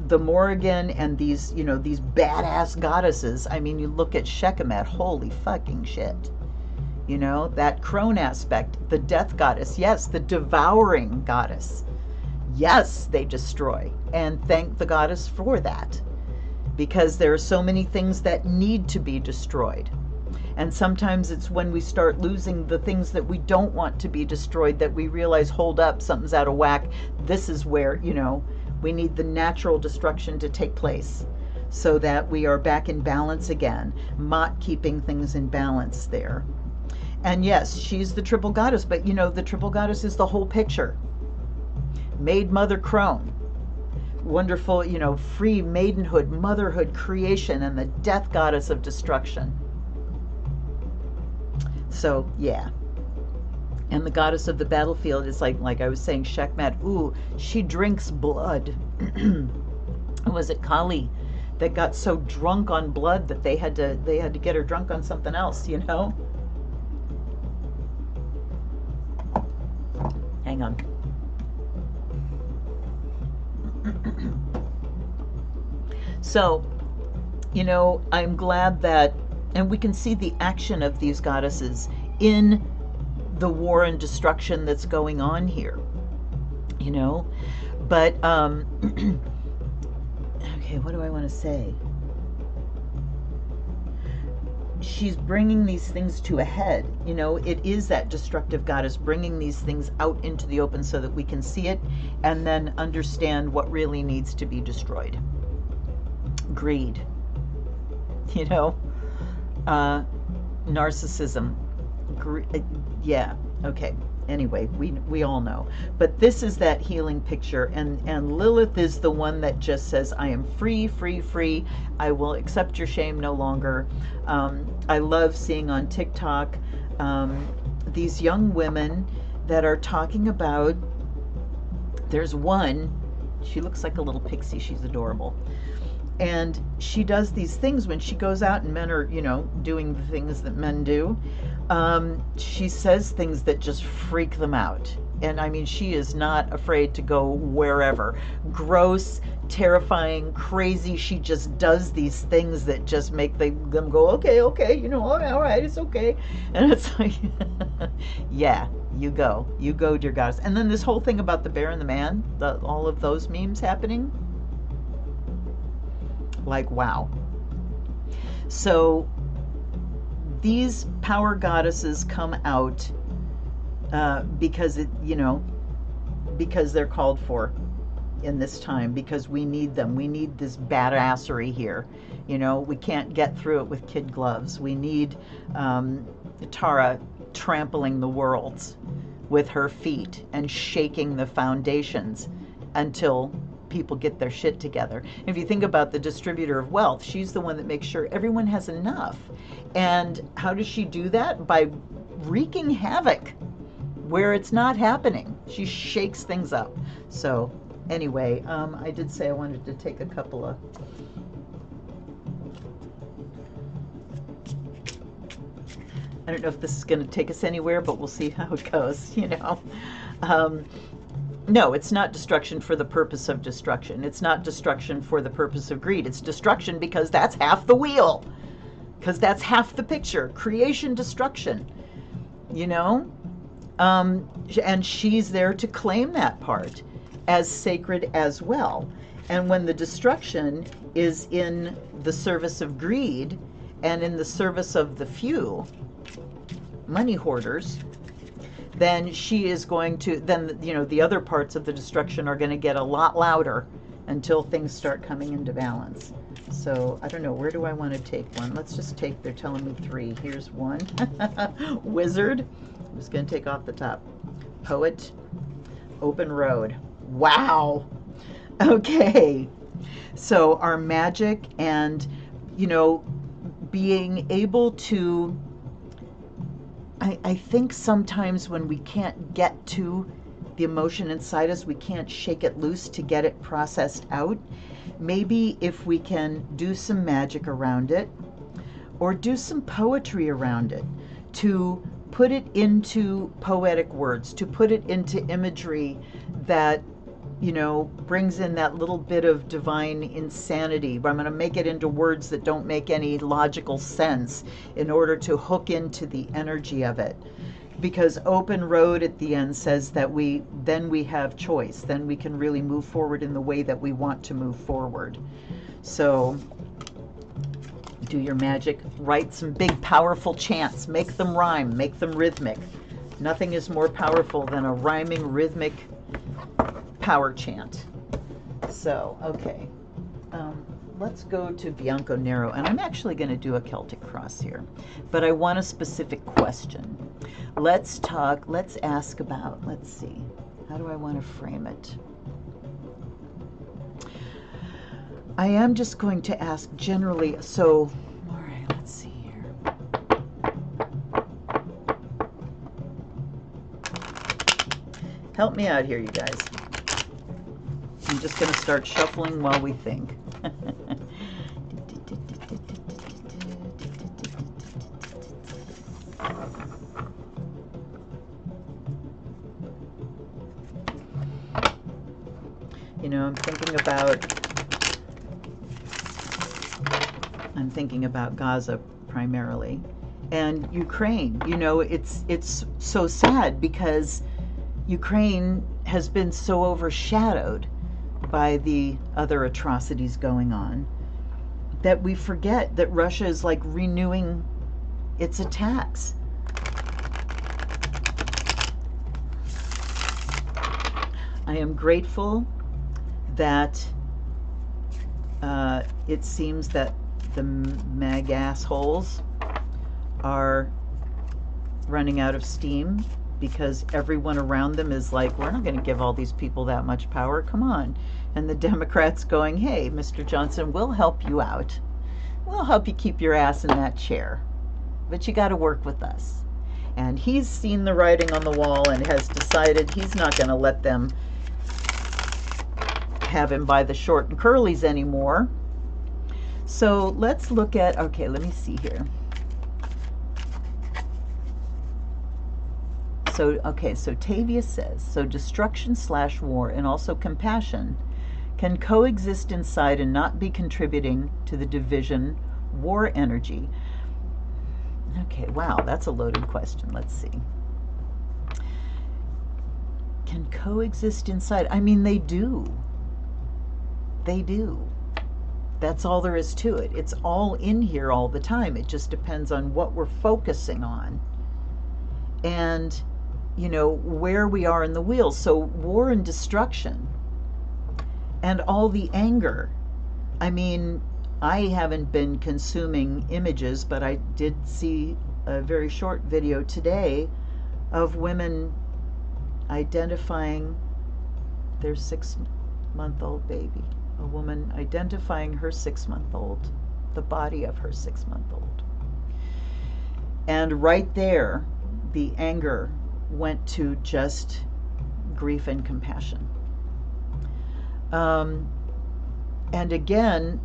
the Morrigan and these, you know, these badass goddesses, I mean, you look at Sekhmet, holy fucking shit. You know, that crone aspect, the death goddess, yes, the devouring goddess. Yes, they destroy. And thank the goddess for that. Because there are so many things that need to be destroyed. And sometimes it's when we start losing the things that we don't want to be destroyed that we realize, hold up, something's out of whack. This is where, you know, we need the natural destruction to take place so that we are back in balance again. Mott keeping things in balance there. And yes, she's the triple goddess, but you know, the triple goddess is the whole picture. Maid, mother, crone. Wonderful, you know, free maidenhood, motherhood, creation, and the death goddess of destruction. So, yeah. And the goddess of the battlefield is like I was saying, Sekhmet. Ooh, she drinks blood. Was it Kali that got so drunk on blood that they had to get her drunk on something else, you know? Hang on. So, you know, I'm glad that, and we can see the action of these goddesses in the war and destruction that's going on here, you know. But okay, what do I want to say? She's bringing these things to a head, you know. It is that destructive goddess bringing these things out into the open so that we can see it and then understand what really needs to be destroyed. Greed, you know, narcissism. Yeah, okay. anyway, we all know. But this is that healing picture, and Lilith is the one that just says, I am free, free, free. I will accept your shame no longer. I love seeing on TikTok these young women that are talking about, there's one, she looks like a little pixie, she's adorable. And she does these things when she goes out and men are, you know, doing the things that men do. She says things that just freak them out. And I mean, she is not afraid to go wherever. Gross, terrifying, crazy. She just does these things that just make them go, okay, okay, you know, all right, it's okay. And it's like, yeah, you go, dear goddess. And then this whole thing about the bear and the man, all of those memes happening. Like, wow. So these power goddesses come out because it, you know, because they're called for in this time, because we need them. We need this badassery here. You know, we can't get through it with kid gloves. We need Tara trampling the worlds with her feet and shaking the foundations until people get their shit together. If you think about the distributor of wealth, she's the one that makes sure everyone has enough. And how does she do that? By wreaking havoc where it's not happening. She shakes things up. So anyway, I did say I wanted to take a couple of I don't know if this is going to take us anywhere, but we'll see how it goes, you know. No, it's not destruction for the purpose of destruction. It's not destruction for the purpose of greed. It's destruction because that's half the wheel. Because that's half the picture. Creation, destruction. You know? And she's there to claim that part as sacred as well. And when the destruction is in the service of greed and in the service of the few, money hoarders, then she is going to, then, you know, the other parts of the destruction are going to get a lot louder until things start coming into balance. So I don't know, where do I want to take one? Let's just take, they're telling me 3. Here's one. Wizard. I'm just going to take off the top. Poet. Open road. Wow. Okay. So our magic and, you know, being able to, I think sometimes when we can't get to the emotion inside us, we can't shake it loose to get it processed out. Maybe if we can do some magic around it or do some poetry around it, to put it into poetic words, to put it into imagery that, you know, brings in that little bit of divine insanity. But I'm going to make it into words that don't make any logical sense in order to hook into the energy of it. Because open road at the end says that then we have choice. Then we can really move forward in the way that we want to move forward. So do your magic, write some big powerful chants, make them rhyme, make them rhythmic. Nothing is more powerful than a rhyming rhythmic power chant. So, okay. Let's go to Bianco Nero, and I'm actually going to do a Celtic cross here, but I want a specific question. Let's ask about, let's see, how do I want to frame it? I am just going to ask generally, so, all right, let's see here. Help me out here, you guys. I'm just going to start shuffling while we think. You know, I'm thinking about Gaza primarily, and Ukraine. You know, it's so sad because Ukraine has been so overshadowed by the other atrocities going on that we forget that Russia is like renewing its attacks. I am grateful that it seems that the mag assholes are running out of steam because everyone around them is like, we're not going to give all these people that much power, come on. And the Democrats going, hey, Mr. Johnson, we'll help you out. We'll help you keep your ass in that chair, but you got to work with us. And he's seen the writing on the wall and has decided he's not going to let them have him by the short and curlies anymore. So let's look at, okay, let me see here. So, okay, so Tavia says, so destruction/war and also compassion can coexist inside and not be contributing to the division war energy. Okay, wow, that's a loaded question. Let's see. Can coexist inside? I mean, they do. They do. That's all there is to it. It's all in here all the time. It just depends on what we're focusing on and, you know, where we are in the wheel. So war and destruction and all the anger. I mean, I haven't been consuming images, but I did see a very short video today of women identifying their 6-month-old baby. A woman identifying her 6-month-old, the body of her 6-month-old. And right there, the anger went to just grief and compassion. And again,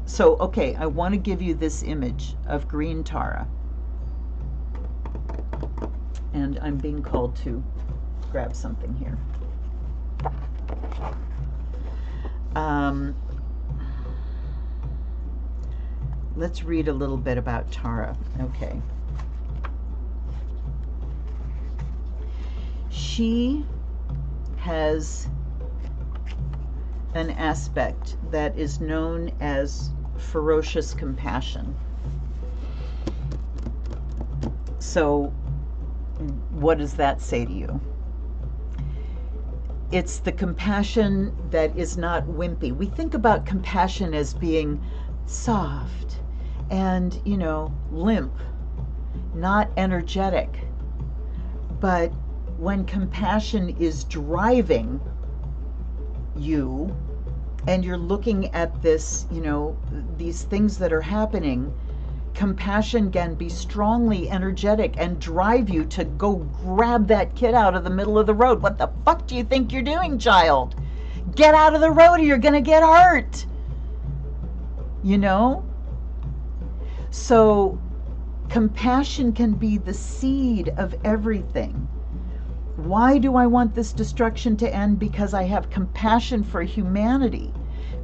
so, okay, I want to give you this image of green Tara. And I'm being called to grab something here. Let's read a little bit about Tara. Okay. She has an aspect that is known as ferocious compassion. So, what does that say to you? It's the compassion that is not wimpy. We think about compassion as being soft and, you know, limp, not energetic. But when compassion is driving you and you're looking at this, you know, these things that are happening, compassion can be strongly energetic and drive you to go grab that kid out of the middle of the road. What the fuck do you think you're doing, child? Get out of the road or you're gonna get hurt. You know? So compassion can be the seed of everything. Why do I want this destruction to end? Because I have compassion for humanity.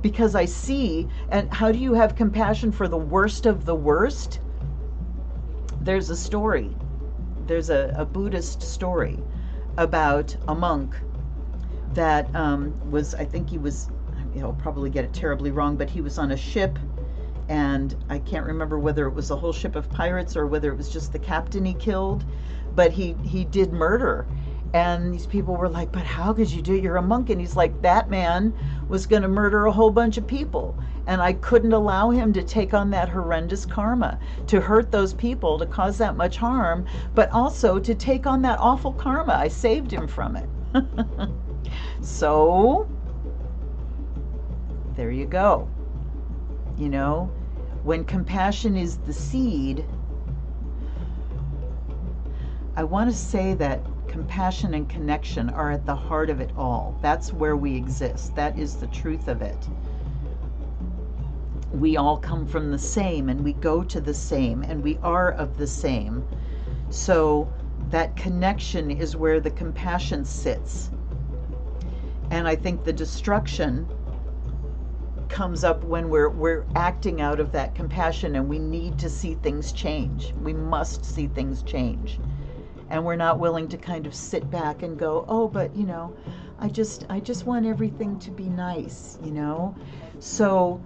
Because I see, and how do you have compassion for the worst of the worst? There's a story. There's a Buddhist story about a monk that was, I think he was, I'll probably get it terribly wrong, but he was on a ship, and I can't remember whether it was a whole ship of pirates or whether it was just the captain he killed, but he did murder. And these people were like, but how could you do it? You're a monk. And he's like, that man was going to murder a whole bunch of people. And I couldn't allow him to take on that horrendous karma, to hurt those people, to cause that much harm, but also to take on that awful karma. I saved him from it. So, there you go. You know, when compassion is the seed, I want to say that compassion and connection are at the heart of it all. That's where we exist. That is the truth of it. We all come from the same, and we go to the same, and we are of the same. So that connection is where the compassion sits. And I think the destruction comes up when we're acting out of that compassion, and we need to see things change. We must see things change. And we're not willing to kind of sit back and go, oh, but, you know, I just want everything to be nice, you know? So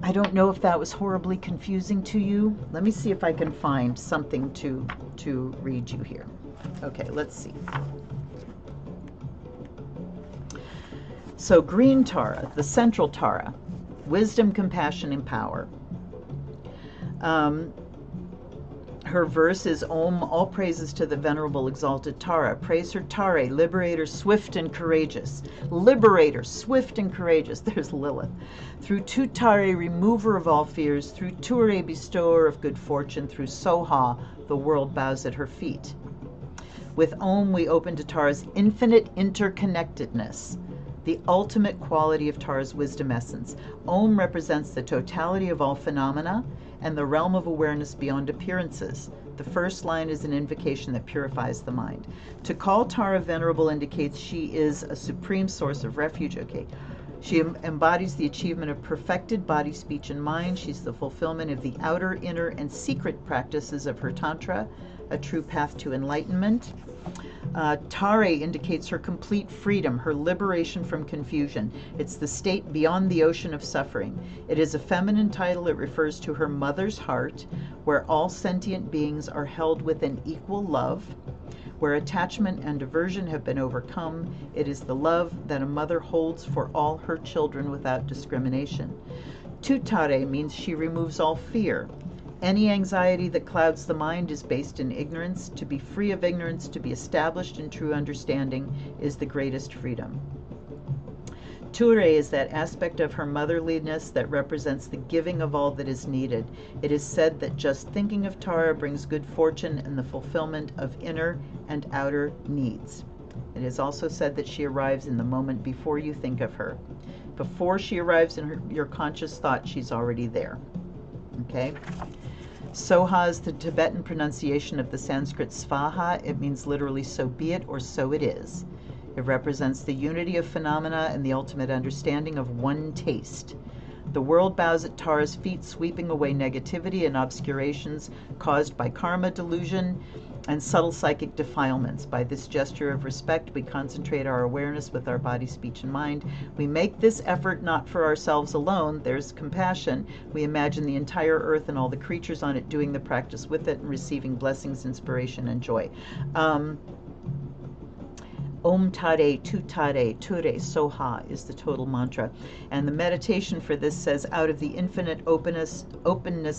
I don't know if that was horribly confusing to you. Let me see if I can find something to read you here. Okay, let's see. So green Tara, the central Tara, wisdom, compassion, and power. her verse is Om, all praises to the venerable exalted Tara. Praise her Tare, liberator, swift and courageous. Liberator, swift and courageous. There's Lilith. Through Tutare, remover of all fears. Through Ture, bestower of good fortune. Through Soha, the world bows at her feet. With Om, we open to Tara's infinite interconnectedness, the ultimate quality of Tara's wisdom essence. Om represents the totality of all phenomena and the realm of awareness beyond appearances. The first line is an invocation that purifies the mind. To call Tara venerable indicates she is a supreme source of refuge. Okay. She embodies the achievement of perfected body, speech, and mind. She's the fulfillment of the outer, inner, and secret practices of her Tantra, a true path to enlightenment. Tare indicates her complete freedom, her liberation from confusion. It's the state beyond the ocean of suffering. It is a feminine title. It refers to her mother's heart, where all sentient beings are held within equal love. Where attachment and aversion have been overcome, it is the love that a mother holds for all her children without discrimination. Tutare means she removes all fear. Any anxiety that clouds the mind is based in ignorance. To be free of ignorance, to be established in true understanding, is the greatest freedom. Ture is that aspect of her motherliness that represents the giving of all that is needed. It is said that just thinking of Tara brings good fortune and the fulfillment of inner and outer needs. It is also said that she arrives in the moment before you think of her. Before she arrives in your conscious thought, she's already there. Okay? Soha is the Tibetan pronunciation of the Sanskrit Svaha. It means literally so be it or so it is. It represents the unity of phenomena and the ultimate understanding of one taste. The world bows at Tara's feet, sweeping away negativity and obscurations caused by karma, delusion, and subtle psychic defilements. By this gesture of respect, we concentrate our awareness with our body, speech, and mind. We make this effort not for ourselves alone. There's compassion. We imagine the entire earth and all the creatures on it doing the practice with it and receiving blessings, inspiration, and joy. Om Tare, Tutare, Ture, Soha is the total mantra. And the meditation for this says, out of the infinite openness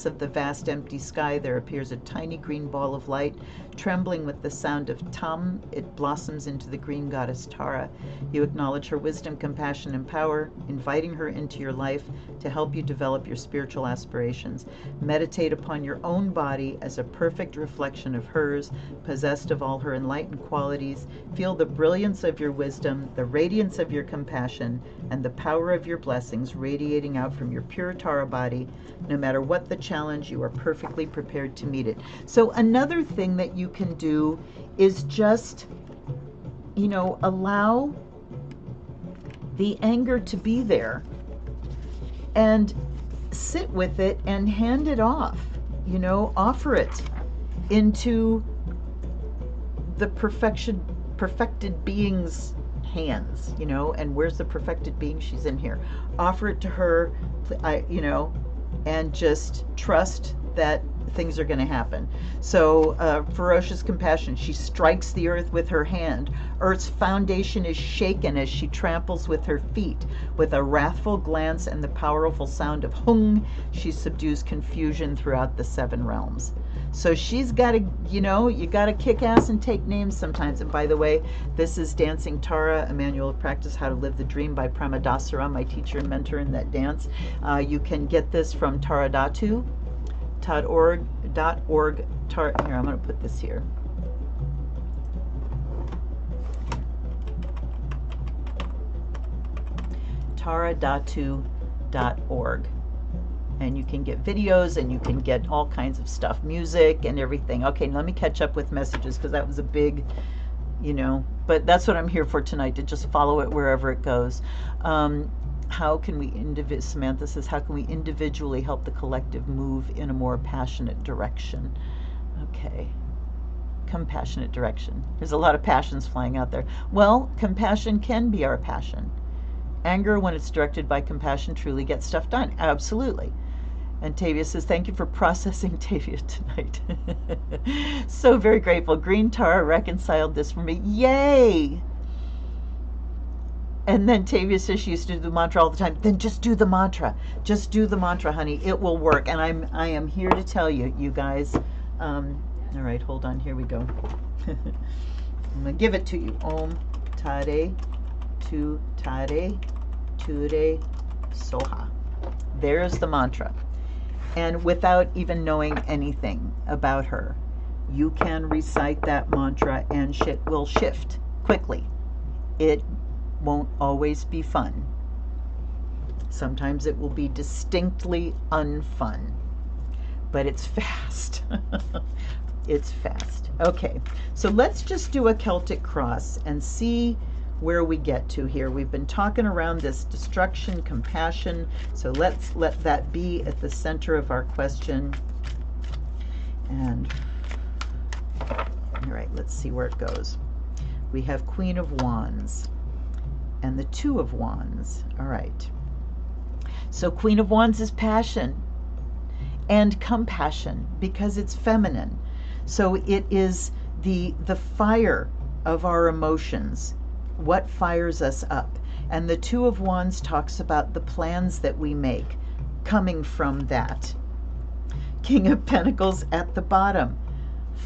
of the vast empty sky, there appears a tiny green ball of light. Trembling with the sound of Tam, it blossoms into the green goddess Tara. You acknowledge her wisdom, compassion, and power, inviting her into your life to help you develop your spiritual aspirations. Meditate upon your own body as a perfect reflection of hers, possessed of all her enlightened qualities. Feel the brilliance of your wisdom, the radiance of your compassion, and the power of your blessings radiating out from your pure Tara body. No matter what the challenge, you are perfectly prepared to meet it. So another thing that you can do is just, allow the anger to be there and sit with it and hand it off, offer it into the perfected being's hands, and where's the perfected being? She's in here. Offer it to her, and just trust that things are going to happen. So ferocious compassion, she strikes the earth with her hand. Earth's foundation is shaken as she tramples with her feet. With a wrathful glance and the powerful sound of hung, she subdues confusion throughout the 7 realms. So she's got to, you got to kick ass and take names sometimes. And by the way, this is Dancing Tara, a manual of practice, How to Live the Dream by Prema Dasara, my teacher and mentor in that dance. You can get this from taradatu.org. Here, I'm going to put this here. taradatu.org. And you can get videos and you can get all kinds of stuff, music and everything. Okay, let me catch up with messages because that was a big, but that's what I'm here for tonight, to just follow it wherever it goes. How can we, Samantha says, how can we individually help the collective move in a more passionate direction? Okay. Compassionate direction. There's a lot of passions flying out there. Well, compassion can be our passion. Anger, when it's directed by compassion, truly gets stuff done. Absolutely. And Tavia says, thank you for processing, Tavia, tonight. So very grateful. Green Tara reconciled this for me. Yay! And then Tavia says she used to do the mantra all the time. Then just do the mantra. Just do the mantra, honey. It will work. And I am here to tell you, you guys, All right, hold on, here we go. I'm gonna give it to you. Om Tare Tu Tare Ture Soha. There's the mantra. And without even knowing anything about her, you can recite that mantra and shit will shift quickly. It won't always be fun. Sometimes it will be distinctly unfun, but it's fast. It's fast. Okay, so let's just do a Celtic cross and see where we get to here. We've been talking around this destruction, compassion, so let's let that be at the center of our question. And all right, let's see where it goes. We have Queen of Wands and the Two of Wands. All right. So Queen of Wands is passion and compassion because it's feminine. So it is the fire of our emotions, what fires us up. And the Two of Wands talks about the plans that we make coming from that. King of Pentacles at the bottom.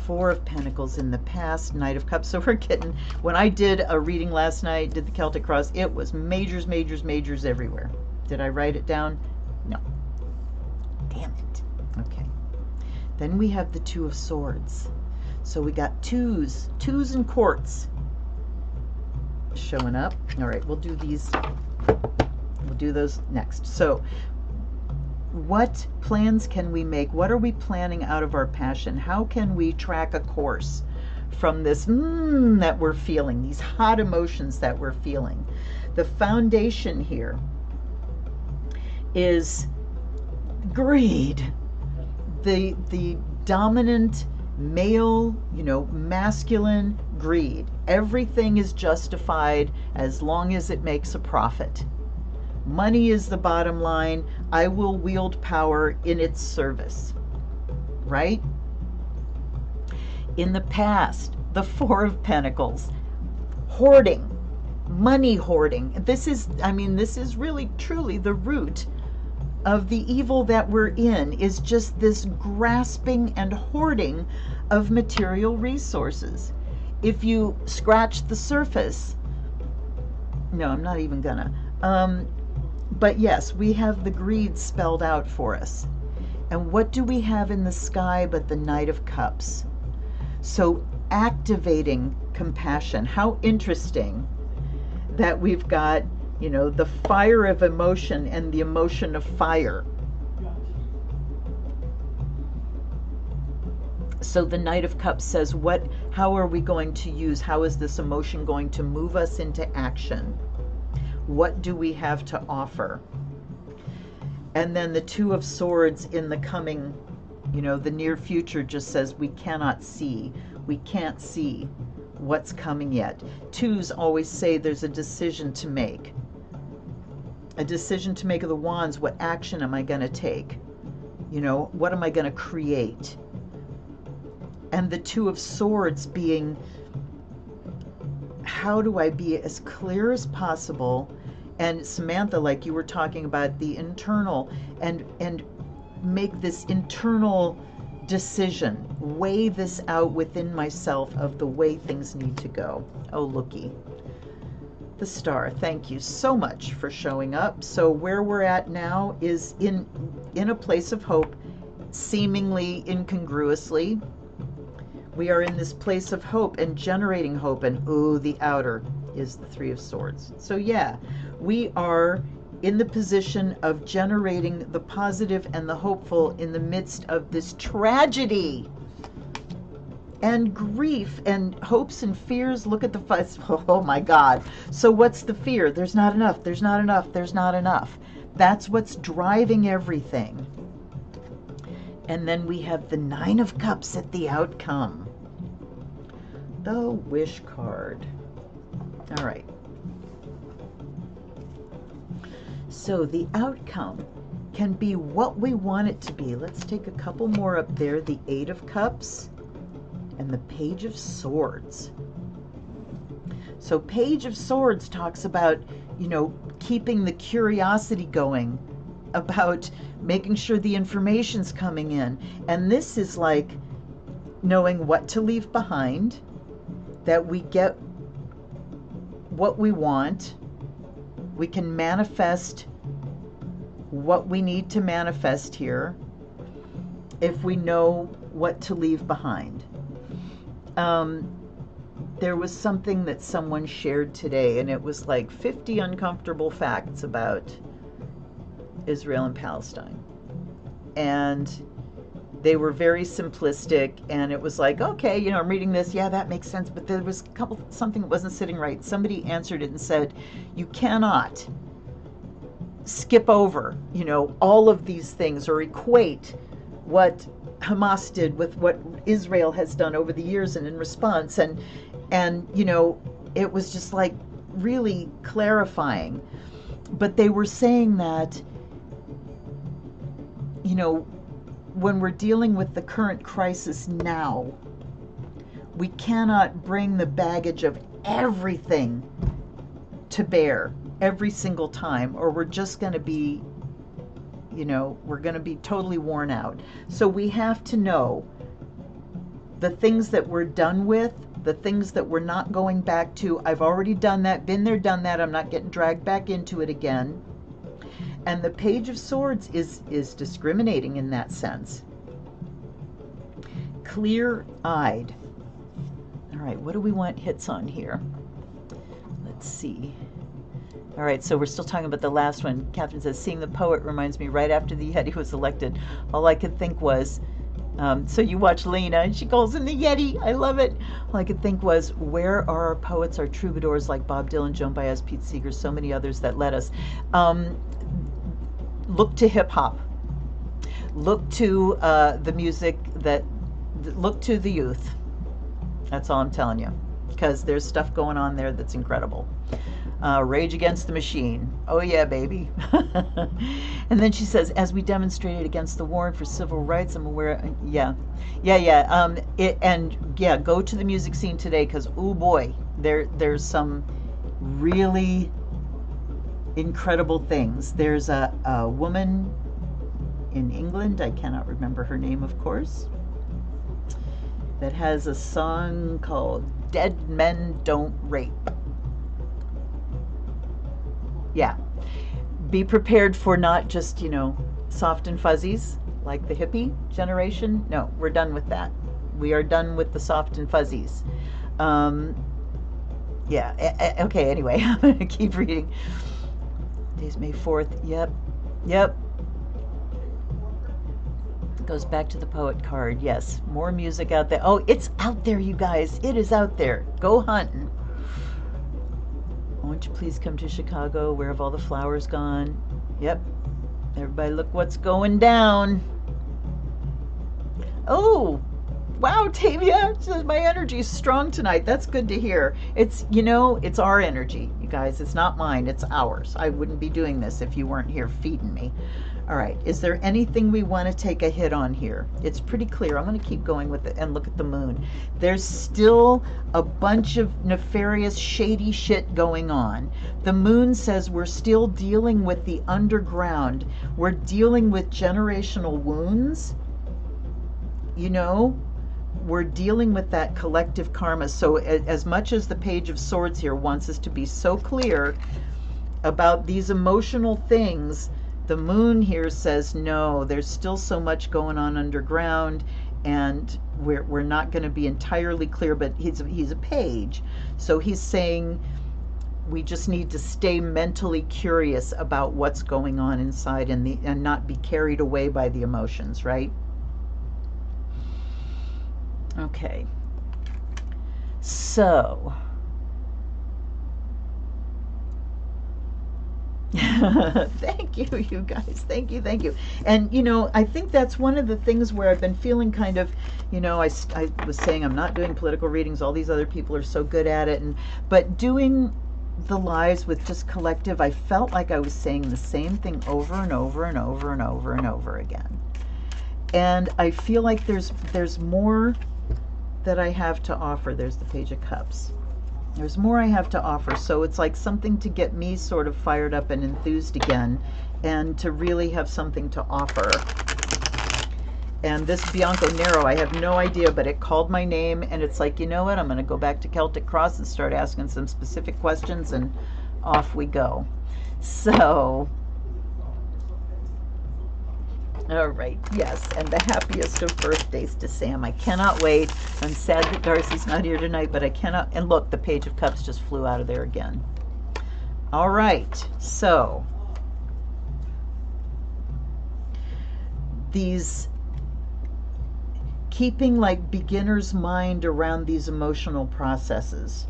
Four of Pentacles in the past, Knight of Cups. So we're getting, when I did a reading last night, did the Celtic cross, it was majors, majors, majors everywhere. Did I write it down? No. Damn it. Okay. Then we have the Two of Swords. So we got twos and courts showing up. All right, we'll do these. We'll do those next. So what plans can we make? What are we planning out of our passion? How can we track a course from this that we're feeling, these hot emotions that we're feeling? The foundation here is greed, the dominant male, masculine greed. Everything is justified as long as it makes a profit. Money is the bottom line. I will wield power in its service, right? In the past, the Four of Pentacles, hoarding, money hoarding. This is really truly the root of the evil that we're in, is just this grasping and hoarding of material resources. If you scratch the surface, no, I'm not even gonna. But yes, we have the greed spelled out for us. And what do we have in the sky but the Knight of Cups? So activating compassion. How interesting that we've got, the fire of emotion and the emotion of fire. So the Knight of Cups says, how are we going to use, how is this emotion going to move us into action? What do we have to offer? And then the Two of Swords in the coming, the near future just says we cannot see. We can't see what's coming yet. Twos always say there's a decision to make. A decision to make of the Wands. What action am I going to take? What am I going to create? And the Two of Swords being, how do I be as clear as possible? And Samantha, like you were talking about the internal, and make this internal decision, weigh this out within myself of the way things need to go. Oh, looky. The Star, thank you so much for showing up. So where we're at now is in a place of hope, seemingly incongruously. We are in this place of hope and generating hope, and the outer is the Three of Swords. So yeah, we are in the position of generating the positive and the hopeful in the midst of this tragedy and grief and hopes and fears. Look at the fuss. Oh my God. So what's the fear? There's not enough. There's not enough. There's not enough. That's what's driving everything. And then we have the Nine of Cups at the outcome. The Wish card. All right. So the outcome can be what we want it to be. Let's take a couple more up there. The Eight of Cups and the Page of Swords. So Page of Swords talks about, keeping the curiosity going, about making sure the information's coming in. And this is like, knowing what to leave behind, that we get what we want, we can manifest what we need to manifest here if we know what to leave behind. There was something that someone shared today, and it was like 50 uncomfortable facts about Israel and Palestine. And they were very simplistic, and it was like, okay, you know, I'm reading this, yeah, that makes sense, but there was something that wasn't sitting right. Somebody answered it and said, you cannot skip over, you know, all of these things or equate what Hamas did with what Israel has done over the years and in response. And you know, it was just like really clarifying. But they were saying that, you know, when we're dealing with the current crisis now, we cannot bring the baggage of everything to bear every single time, or we're just going to be, you know, we're going to be totally worn out. So we have to know the things that we're done with, the things that we're not going back to. I've already done that, been there, done that. I'm not getting dragged back into it again. And the Page of Swords is discriminating in that sense. Clear-eyed. All right, what do we want hits on here? Let's see. All right, so we're still talking about the last one. Catherine says, seeing the poet reminds me right after the Yeti was elected. All I could think was, so you watch Lena, and she calls him the Yeti. I love it. All I could think was, where are our poets, our troubadours like Bob Dylan, Joan Baez, Pete Seeger, so many others that led us? Look to hip hop. Look to the music look to the youth. That's all I'm telling you, because there's stuff going on there that's incredible. Rage Against the Machine. Oh yeah, baby. And then she says, as we demonstrated against the warrant for civil rights, I'm aware. Yeah. Go to the music scene today, because oh boy, there's some really incredible things. There's a woman in England, I cannot remember her name, of course, that has a song called Dead Men Don't Rape. Yeah. Be prepared for not just, you know, soft and fuzzies like the hippie generation. No, we're done with that. We are done with the soft and fuzzies. Okay, anyway, I'm going to keep reading. Today's May 4th. Yep. Goes back to the poet card. Yes, more music out there. Oh, it's out there, you guys. It is out there. Go hunting. Won't you please come to Chicago? Where have all the flowers gone? Yep. Everybody look what's going down. Oh, wow, Tavia says my energy is strong tonight. That's good to hear. It's, you know, it's our energy, you guys. It's not mine, it's ours. I wouldn't be doing this if you weren't here feeding me. All right, is there anything we want to take a hit on here? It's pretty clear. I'm going to keep going with it and look at the moon. There's still a bunch of nefarious, shady shit going on. The moon says we're still dealing with the underground. We're dealing with generational wounds. You know, we're dealing with that collective karma. So as much as the Page of Swords here wants us to be so clear about these emotional things, the moon here says, no, there's still so much going on underground, and we're not going to be entirely clear, but he's a page. So he's saying we just need to stay mentally curious about what's going on inside and not be carried away by the emotions, right? Okay. So thank you, you guys. Thank you. And, you know, I think that's one of the things where I've been feeling kind of, you know, I was saying I'm not doing political readings. All these other people are so good at it. But doing the lives with just collective, I felt like I was saying the same thing over and over and over and over and over again. And I feel like there's more that I have to offer. There's the Page of Cups. There's more I have to offer, so it's like something to get me sort of fired up and enthused again, and to really have something to offer. And this Bianco Nero, I have no idea, but it called my name, and it's like, you know what? I'm going to go back to Celtic Cross and start asking some specific questions, and off we go. So, all right, yes, and the happiest of birthdays to Sam. I cannot wait. I'm sad that Darcy's not here tonight, but I cannot. And look, the Page of Cups just flew out of there again. All right, so these keeping like beginner's mind around these emotional processes,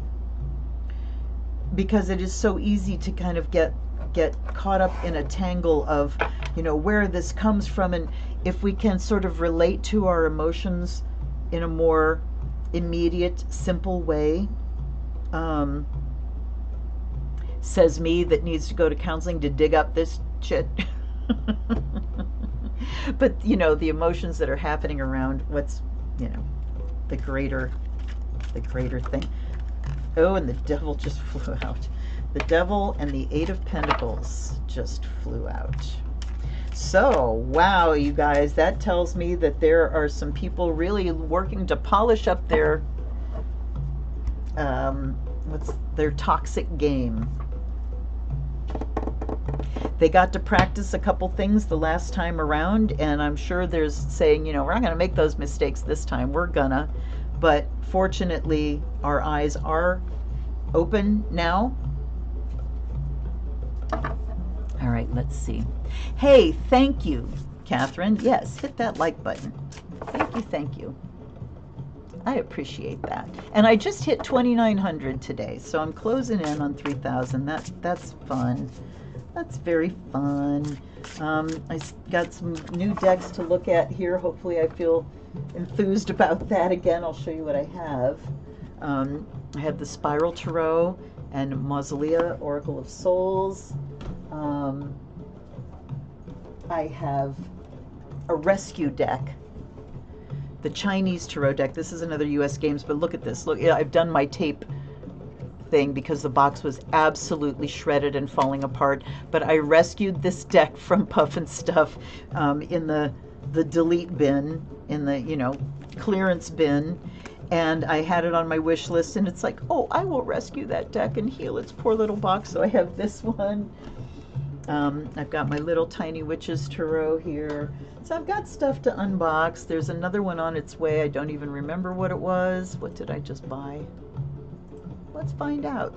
because it is so easy to kind of get caught up in a tangle of, you know, where this comes from. And if we can sort of relate to our emotions in a more immediate, simple way, says me that needs to go to counseling to dig up this shit. But, you know, the emotions that are happening around what's, you know, the greater thing. Oh, and the devil just flew out. The devil and the Eight of Pentacles just flew out. So, wow, you guys, that tells me that there are some people really working to polish up their, what's their toxic game. They got to practice a couple things the last time around, and I'm sure there's saying, you know, we're not going to make those mistakes this time. We're gonna. But fortunately, our eyes are open now. All right, let's see. Hey, thank you, Catherine. Yes, hit that like button. Thank you, thank you. I appreciate that. And I just hit 2,900 today, so I'm closing in on 3,000. That's fun. That's very fun. I got some new decks to look at here. Hopefully I feel enthused about that again. I'll show you what I have. I have the Spiral Tarot and Mausolea Oracle of Souls. I have a rescue deck, the Chinese Tarot deck. This is another US Games, but look at this. Look, I've done my tape thing because the box was absolutely shredded and falling apart, but I rescued this deck from Puff and Stuff in the delete bin, in the, you know, clearance bin, and I had it on my wish list, and it's like, oh, I will rescue that deck and heal its poor little box. So I have this one. I've got my little Tiny Witches Tarot here. So I've got stuff to unbox. There's another one on its way. I don't even remember what it was. What did I just buy? Let's find out.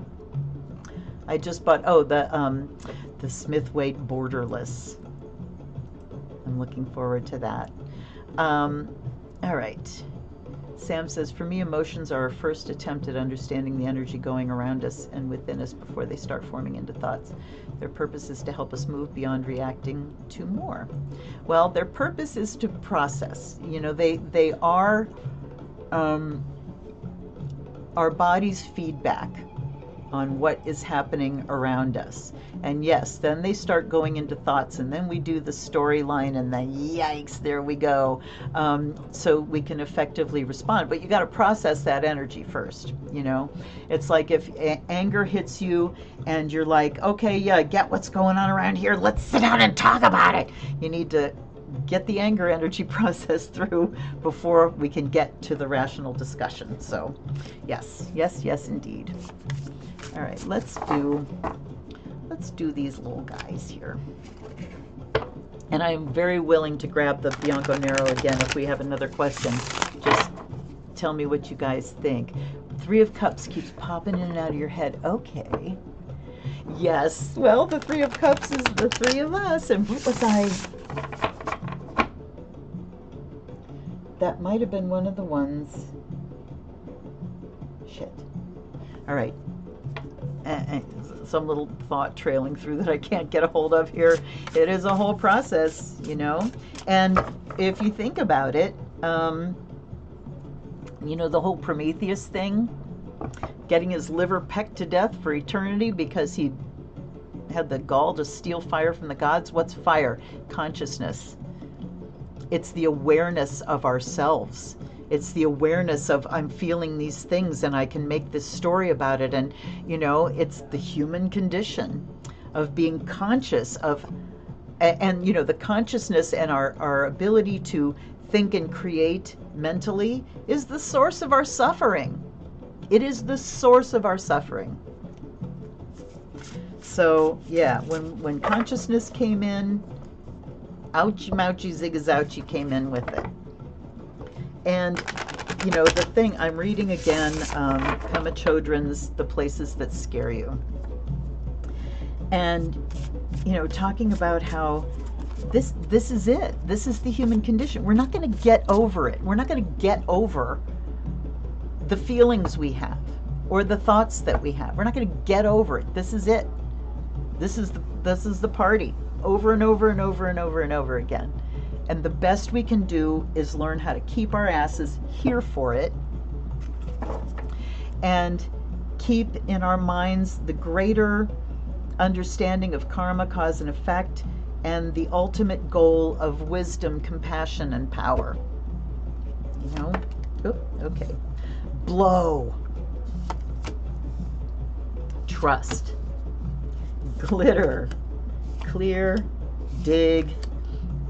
I just bought, oh, the Smith-Waite Borderless. I'm looking forward to that. All right. Sam says, for me, emotions are our first attempt at understanding the energy going around us and within us before they start forming into thoughts. Their purpose is to help us move beyond reacting to more. Well, their purpose is to process. You know, they are our body's feedback on what is happening around us. And yes, then they start going into thoughts, and then we do the storyline, and then yikes, there we go. So we can effectively respond. But you got to process that energy first, you know. It's like if anger hits you and you're like, okay, yeah, I get what's going on around here. Let's sit down and talk about it. You need to get the anger energy process through before we can get to the rational discussion. So yes, yes, yes, indeed. All right, let's do these little guys here. And I'm very willing to grab the Bianco Nero again if we have another question. Just tell me what you guys think. Three of Cups keeps popping in and out of your head. Okay. Yes, well, the Three of Cups is the three of us. And what was I? That might have been one of the ones. Shit. All right. Some little thought trailing through that I can't get a hold of here. It is a whole process, you know. And if you think about it, you know, the whole Prometheus thing, getting his liver pecked to death for eternity because he had the gall to steal fire from the gods. What's fire? Consciousness. It's the awareness of ourselves. It's the awareness of, I'm feeling these things and I can make this story about it. And, you know, it's the human condition of being conscious of, and you know, the consciousness and our ability to think and create mentally is the source of our suffering. It is the source of our suffering. So yeah, when consciousness came in, ouchie mouchie zigazouchie came in with it. And you know, the thing I'm reading again, Pema Chodron's The Places That Scare You. And you know, talking about how this is it. This is the human condition. We're not going to get over it. We're not going to get over the feelings we have or the thoughts that we have. We're not going to get over it. This is it. This is the party over and over and over and over and over again. And the best we can do is learn how to keep our asses here for it and keep in our minds the greater understanding of karma, cause and effect, and the ultimate goal of wisdom, compassion, and power. You know? Oop, okay. Blow. Trust. Glitter. Clear. Dig.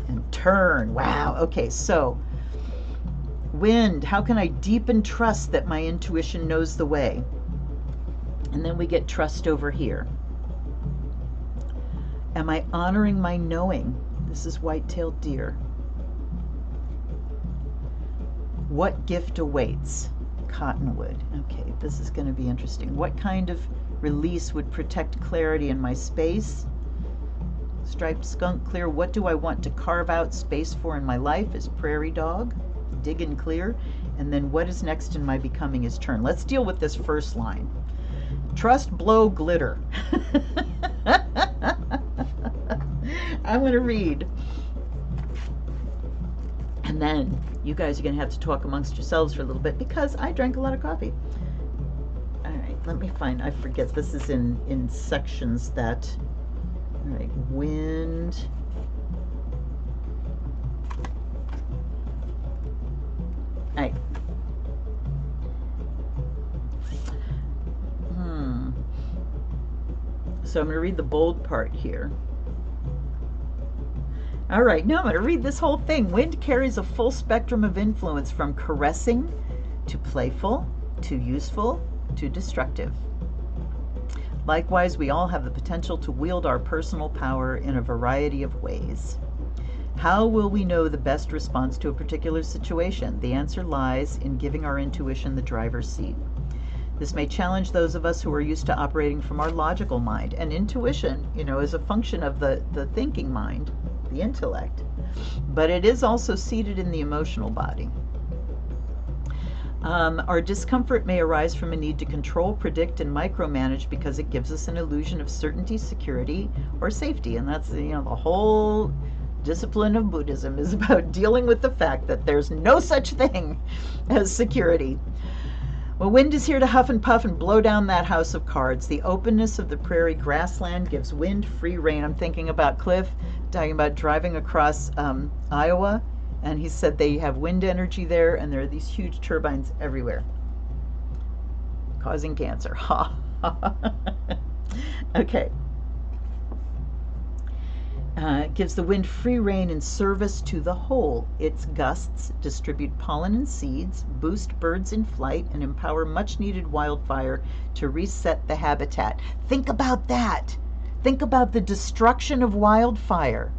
And turn. Wow. Okay, so wind. How can I deepen trust that my intuition knows the way? And then we get trust over here. Am I honoring my knowing? This is white-tailed deer. What gift awaits? Cottonwood. Okay, this is going to be interesting. What kind of release would protect clarity in my space? Striped skunk. Clear. What do I want to carve out space for in my life? Is prairie dog. Dig and clear. And then what is next in my becoming is turn. Let's deal with this first line. Trust, blow, glitter. I'm going to read. And then you guys are going to have to talk amongst yourselves for a little bit because I drank a lot of coffee. All right, let me find. I forget. This is in sections that. All right, wind. All right. So I'm going to read the bold part here. All right, now I'm going to read this whole thing. Wind carries a full spectrum of influence from caressing to playful to useful to destructive. Likewise, we all have the potential to wield our personal power in a variety of ways. How will we know the best response to a particular situation? The answer lies in giving our intuition the driver's seat. This may challenge those of us who are used to operating from our logical mind. And intuition, you know, is a function of the thinking mind, the intellect. But it is also seated in the emotional body. Our discomfort may arise from a need to control, predict, and micromanage because it gives us an illusion of certainty, security, or safety. And that's, you know, the whole discipline of Buddhism is about dealing with the fact that there's no such thing as security. Well, wind is here to huff and puff and blow down that house of cards. The openness of the prairie grassland gives wind free rein. I'm thinking about Cliff talking about driving across Iowa, and he said they have wind energy there, and there are these huge turbines everywhere, causing cancer. Ha! Okay. Gives the wind free rein in service to the whole. Its gusts distribute pollen and seeds, boost birds in flight, and empower much-needed wildfire to reset the habitat. Think about that. Think about the destruction of wildfire.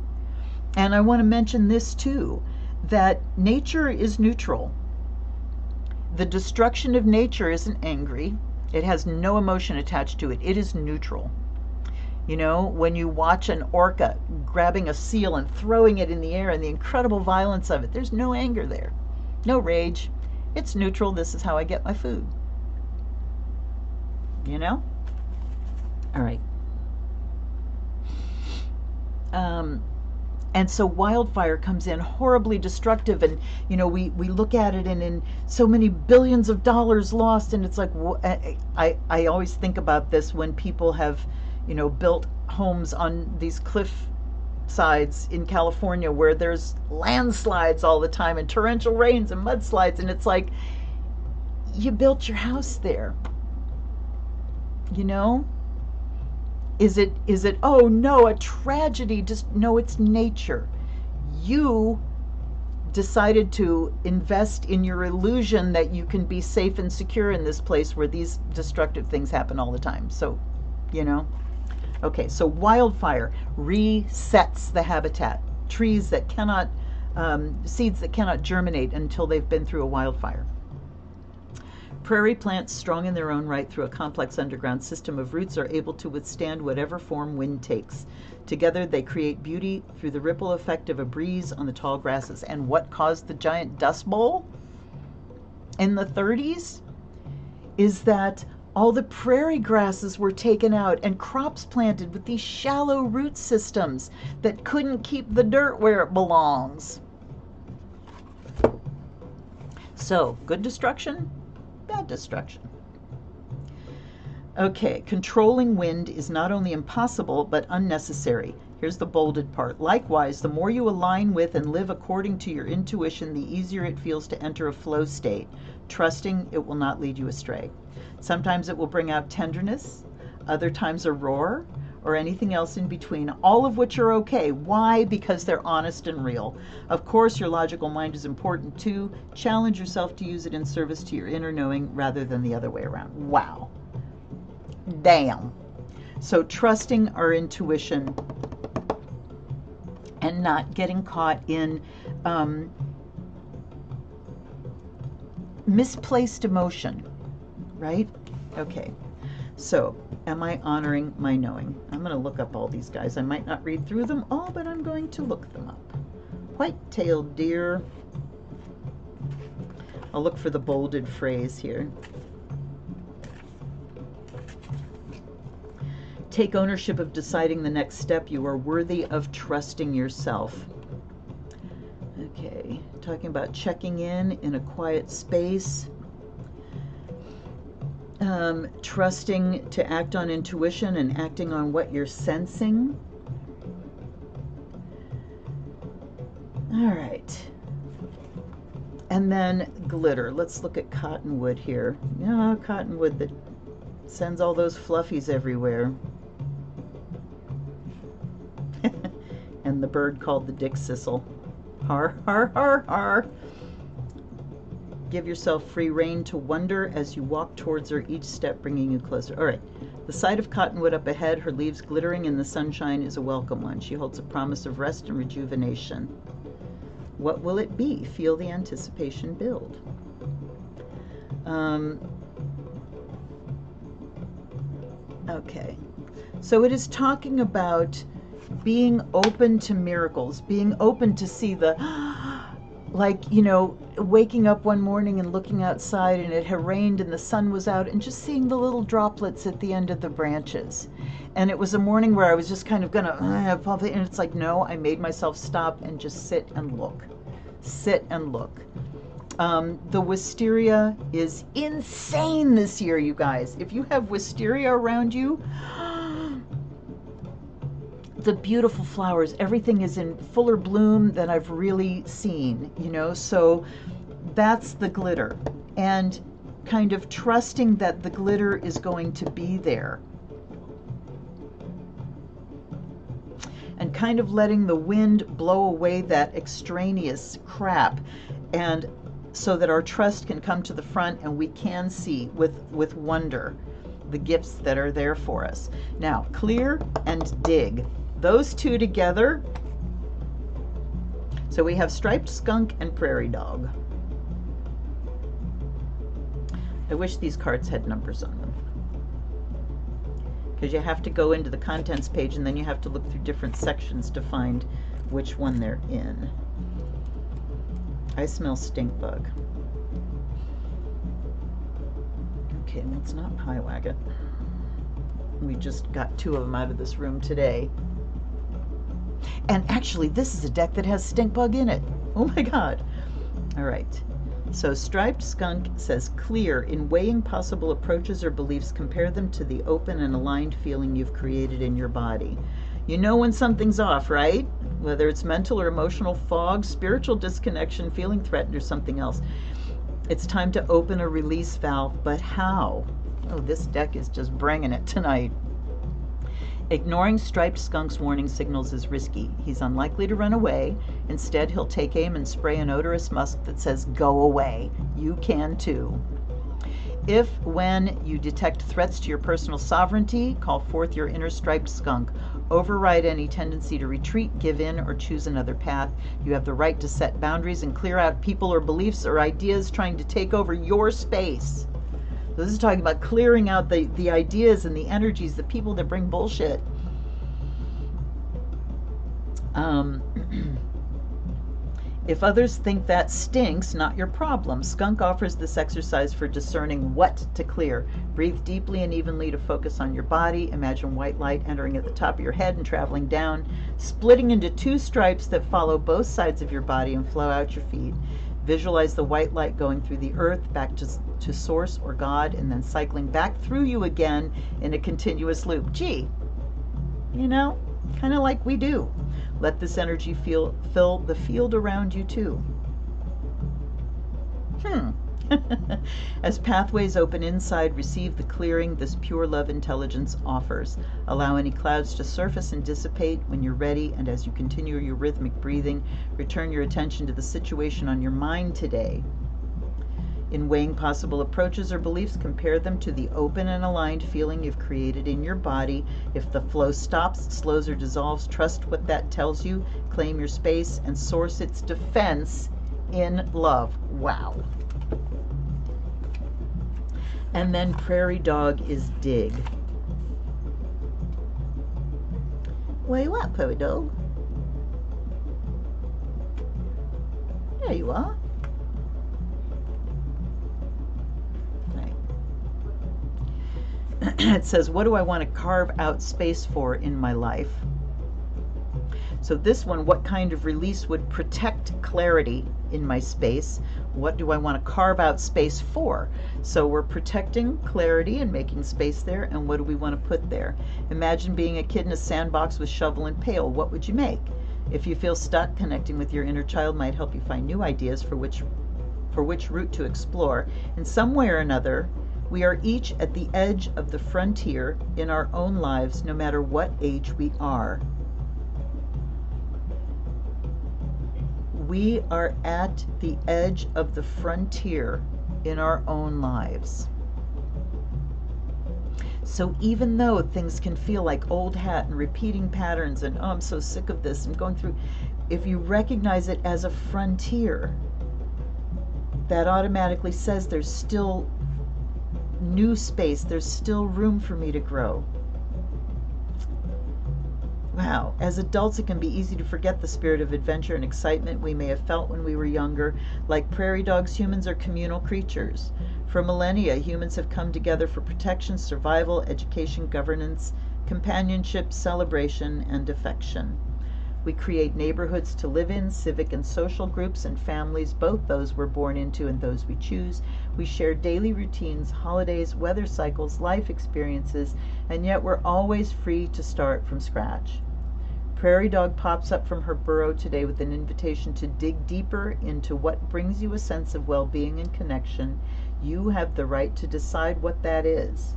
And I want to mention this too, that nature is neutral. The destruction of nature isn't angry. It has no emotion attached to it. It is neutral. You know, when you watch an orca grabbing a seal and throwing it in the air and the incredible violence of it, there's no anger there, no rage. It's neutral. This is how I get my food. You know? All right. And so wildfire comes in horribly destructive, and you know, we look at it and in so many billions of dollars lost, and it's like, I always think about this when people have, you know, built homes on these cliff sides in California where there's landslides all the time and torrential rains and mudslides, and it's like, you built your house there, you know? Is it, oh no, a tragedy? Just no, it's nature. You decided to invest in your illusion that you can be safe and secure in this place where these destructive things happen all the time. So, you know. Okay, so wildfire resets the habitat. Trees that cannot, seeds that cannot germinate until they've been through a wildfire. Prairie plants, strong in their own right through a complex underground system of roots, are able to withstand whatever form wind takes. Together they create beauty through the ripple effect of a breeze on the tall grasses. And what caused the giant dust bowl in the 30s is that all the prairie grasses were taken out and crops planted with these shallow root systems that couldn't keep the dirt where it belongs. So, good destruction, bad destruction. Okay, controlling wind is not only impossible, but unnecessary. Here's the bolded part. Likewise, the more you align with and live according to your intuition, the easier it feels to enter a flow state, trusting it will not lead you astray. Sometimes it will bring out tenderness, other times a roar, or anything else in between, all of which are okay. Why? Because they're honest and real. Of course, your logical mind is important too. Challenge yourself to use it in service to your inner knowing rather than the other way around. Wow. Damn. So trusting our intuition and not getting caught in misplaced emotion, right? Okay. So, am I honoring my knowing? I'm going to look up all these guys. I might not read through them all, but I'm going to look them up. White-tailed deer. I'll look for the bolded phrase here. Take ownership of deciding the next step. You are worthy of trusting yourself. Okay, talking about checking in a quiet space. Trusting to act on intuition and acting on what you're sensing. All right. And then glitter. Let's look at cottonwood here. Yeah, cottonwood that sends all those fluffies everywhere. And the bird called the dick sissel. Har, har, har, har. Give yourself free rein to wonder as you walk towards her, each step bringing you closer. All right. The sight of cottonwood up ahead, her leaves glittering in the sunshine, is a welcome one. She holds a promise of rest and rejuvenation. What will it be? Feel the anticipation build. Okay. So it is talking about being open to miracles, being open to see the... like, you know, waking up one morning and looking outside and it had rained and the sun was out and just seeing the little droplets at the end of the branches. And it was a morning where I was just kind of gonna, and it's like, no, I made myself stop and just sit and look. Sit and look. The wisteria is insane this year, you guys. If you have wisteria around you, the beautiful flowers, everything is in fuller bloom than I've really seen, you know, so that's the glitter. And kind of trusting that the glitter is going to be there. And kind of letting the wind blow away that extraneous crap, and so that our trust can come to the front and we can see with wonder the gifts that are there for us. Now, clear and dig. Those two together. So we have striped skunk and prairie dog. I wish these cards had numbers on them, because you have to go into the contents page and then you have to look through different sections to find which one they're in. I smell stink bug. Okay, let's not pie-wag it. We just got 2 of them out of this room today. And actually, this is a deck that has stink bug in it. Oh my God. All right. So striped skunk says, clear. In weighing possible approaches or beliefs, compare them to the open and aligned feeling you've created in your body. You know when something's off, right? Whether it's mental or emotional fog, spiritual disconnection, feeling threatened, or something else. It's time to open a release valve, but how? Oh, this deck is just bringing it tonight. Ignoring striped skunk's warning signals is risky. He's unlikely to run away. Instead, he'll take aim and spray an odorous musk that says, "Go away." You can too. If, when you detect threats to your personal sovereignty, call forth your inner striped skunk. Override any tendency to retreat, give in, or choose another path. You have the right to set boundaries and clear out people or beliefs or ideas trying to take over your space. So this is talking about clearing out the ideas and the energies, the people that bring bullshit. If others think that stinks, not your problem. Skunk offers this exercise for discerning what to clear. Breathe deeply and evenly to focus on your body. Imagine white light entering at the top of your head and traveling down, splitting into two stripes that follow both sides of your body and flow out your feet. Visualize the white light going through the earth back to source or God, and then cycling back through you again in a continuous loop. Gee, you know, kind of like we do. Let this energy fill the field around you too. As pathways open inside, receive the clearing this pure love intelligence offers. Allow any clouds to surface and dissipate when you're ready, and as you continue your rhythmic breathing, return your attention to the situation on your mind today. In weighing possible approaches or beliefs, compare them to the open and aligned feeling you've created in your body. If the flow stops, slows, or dissolves, trust what that tells you, claim your space, and source its defense in love. Wow. And then prairie dog is dig. Where you at, prairie dog? There you are. It says, what do I want to carve out space for in my life? So this one, what kind of release would protect clarity in my space? What do I want to carve out space for? So we're protecting clarity and making space there, and what do we want to put there? Imagine being a kid in a sandbox with shovel and pail. What would you make? If you feel stuck, connecting with your inner child might help you find new ideas for which route to explore. In some way or another, we are each at the edge of the frontier in our own lives, no matter what age we are. We are at the edge of the frontier in our own lives. So even though things can feel like old hat and repeating patterns and, oh, I'm so sick of this, I'm going through, if you recognize it as a frontier, that automatically says there's still new space, there's still room for me to grow. Wow. As adults, it can be easy to forget the spirit of adventure and excitement we may have felt when we were younger. Like prairie dogs, humans are communal creatures. For millennia, humans have come together for protection, survival, education, governance, companionship, celebration, and affection. We create neighborhoods to live in, civic and social groups and families, both those we're born into and those we choose. We share daily routines, holidays, weather cycles, life experiences, and yet we're always free to start from scratch. Prairie Dog pops up from her burrow today with an invitation to dig deeper into what brings you a sense of well-being and connection. You have the right to decide what that is.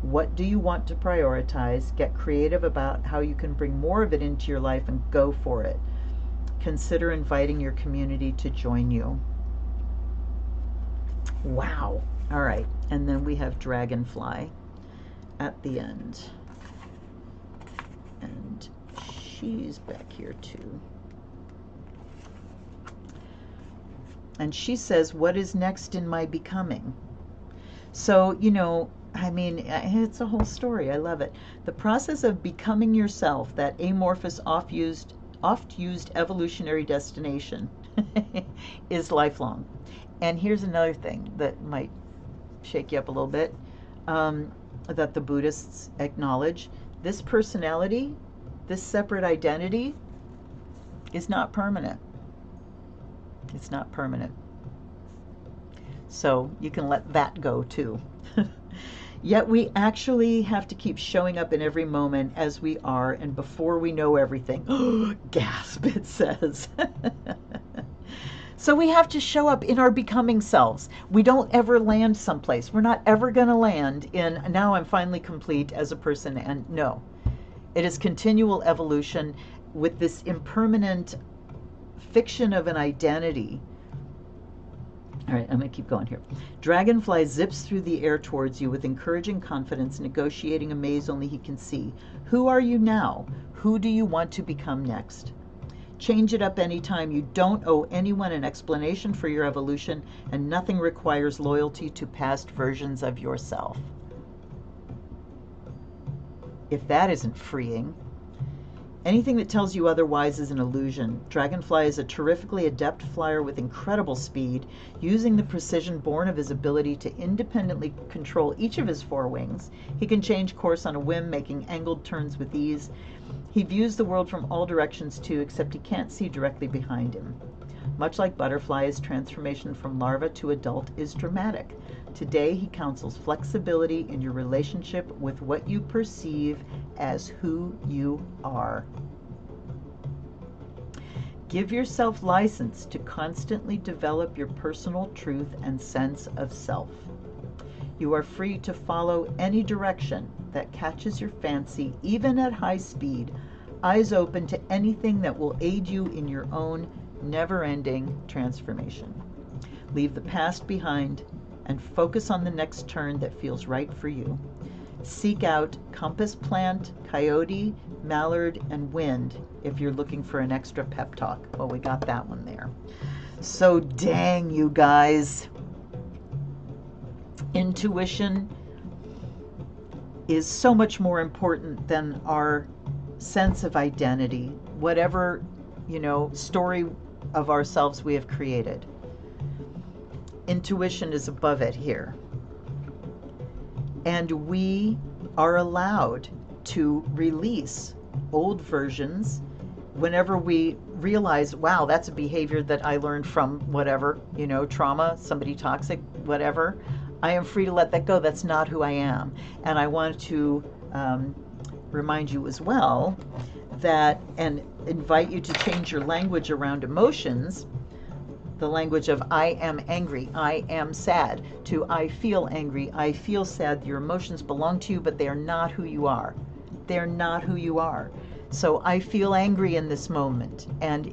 What do you want to prioritize? Get creative about how you can bring more of it into your life and go for it. Consider inviting your community to join you. Wow. All right. And then we have Dragonfly at the end. And she's back here too. And she says, what is next in my becoming? So, you know, I mean, it's a whole story. I love it. The process of becoming yourself, that amorphous, oft-used evolutionary destination, is lifelong. And here's another thing that might shake you up a little bit, that the Buddhists acknowledge. This personality, this separate identity, is not permanent. It's not permanent. So you can let that go too. Yet we actually have to keep showing up in every moment as we are and before we know everything. Gasp, it says. So we have to show up in our becoming selves. We don't ever land someplace. We're not ever going to land in, now I'm finally complete as a person. And no, It is continual evolution with this impermanent fiction of an identity. All right, I'm going to keep going here. Dragonfly zips through the air towards you with encouraging confidence, negotiating a maze only he can see. Who are you now? Who do you want to become next? Change it up anytime. You don't owe anyone an explanation for your evolution, and nothing requires loyalty to past versions of yourself. If that isn't freeing. Anything that tells you otherwise is an illusion. Dragonfly is a terrifically adept flyer with incredible speed, using the precision born of his ability to independently control each of his four wings. He can change course on a whim, making angled turns with ease. He views the world from all directions too, except he can't see directly behind him. Much like Butterfly, his transformation from larva to adult is dramatic. Today he counsels flexibility in your relationship with what you perceive as who you are. Give yourself license to constantly develop your personal truth and sense of self. You are free to follow any direction that catches your fancy, even at high speed, eyes open to anything that will aid you in your own never-ending transformation. Leave the past behind and focus on the next turn that feels right for you. Seek out compass plant, coyote, mallard, and wind if you're looking for an extra pep talk. Well, we got that one there. So dang, you guys. Intuition is so much more important than our sense of identity, whatever, story of ourselves we have created. Intuition is above it here. And we are allowed to release old versions whenever we realize, wow, that's a behavior that I learned from whatever, trauma, somebody toxic, whatever. I am free to let that go. That's not who I am. And I want to remind you as well that, and invite you to change your language around emotions. The language of I am angry, I am sad, to I feel angry, I feel sad. Your emotions belong to you, but they are not who you are. They're not who you are. So I feel angry in this moment, and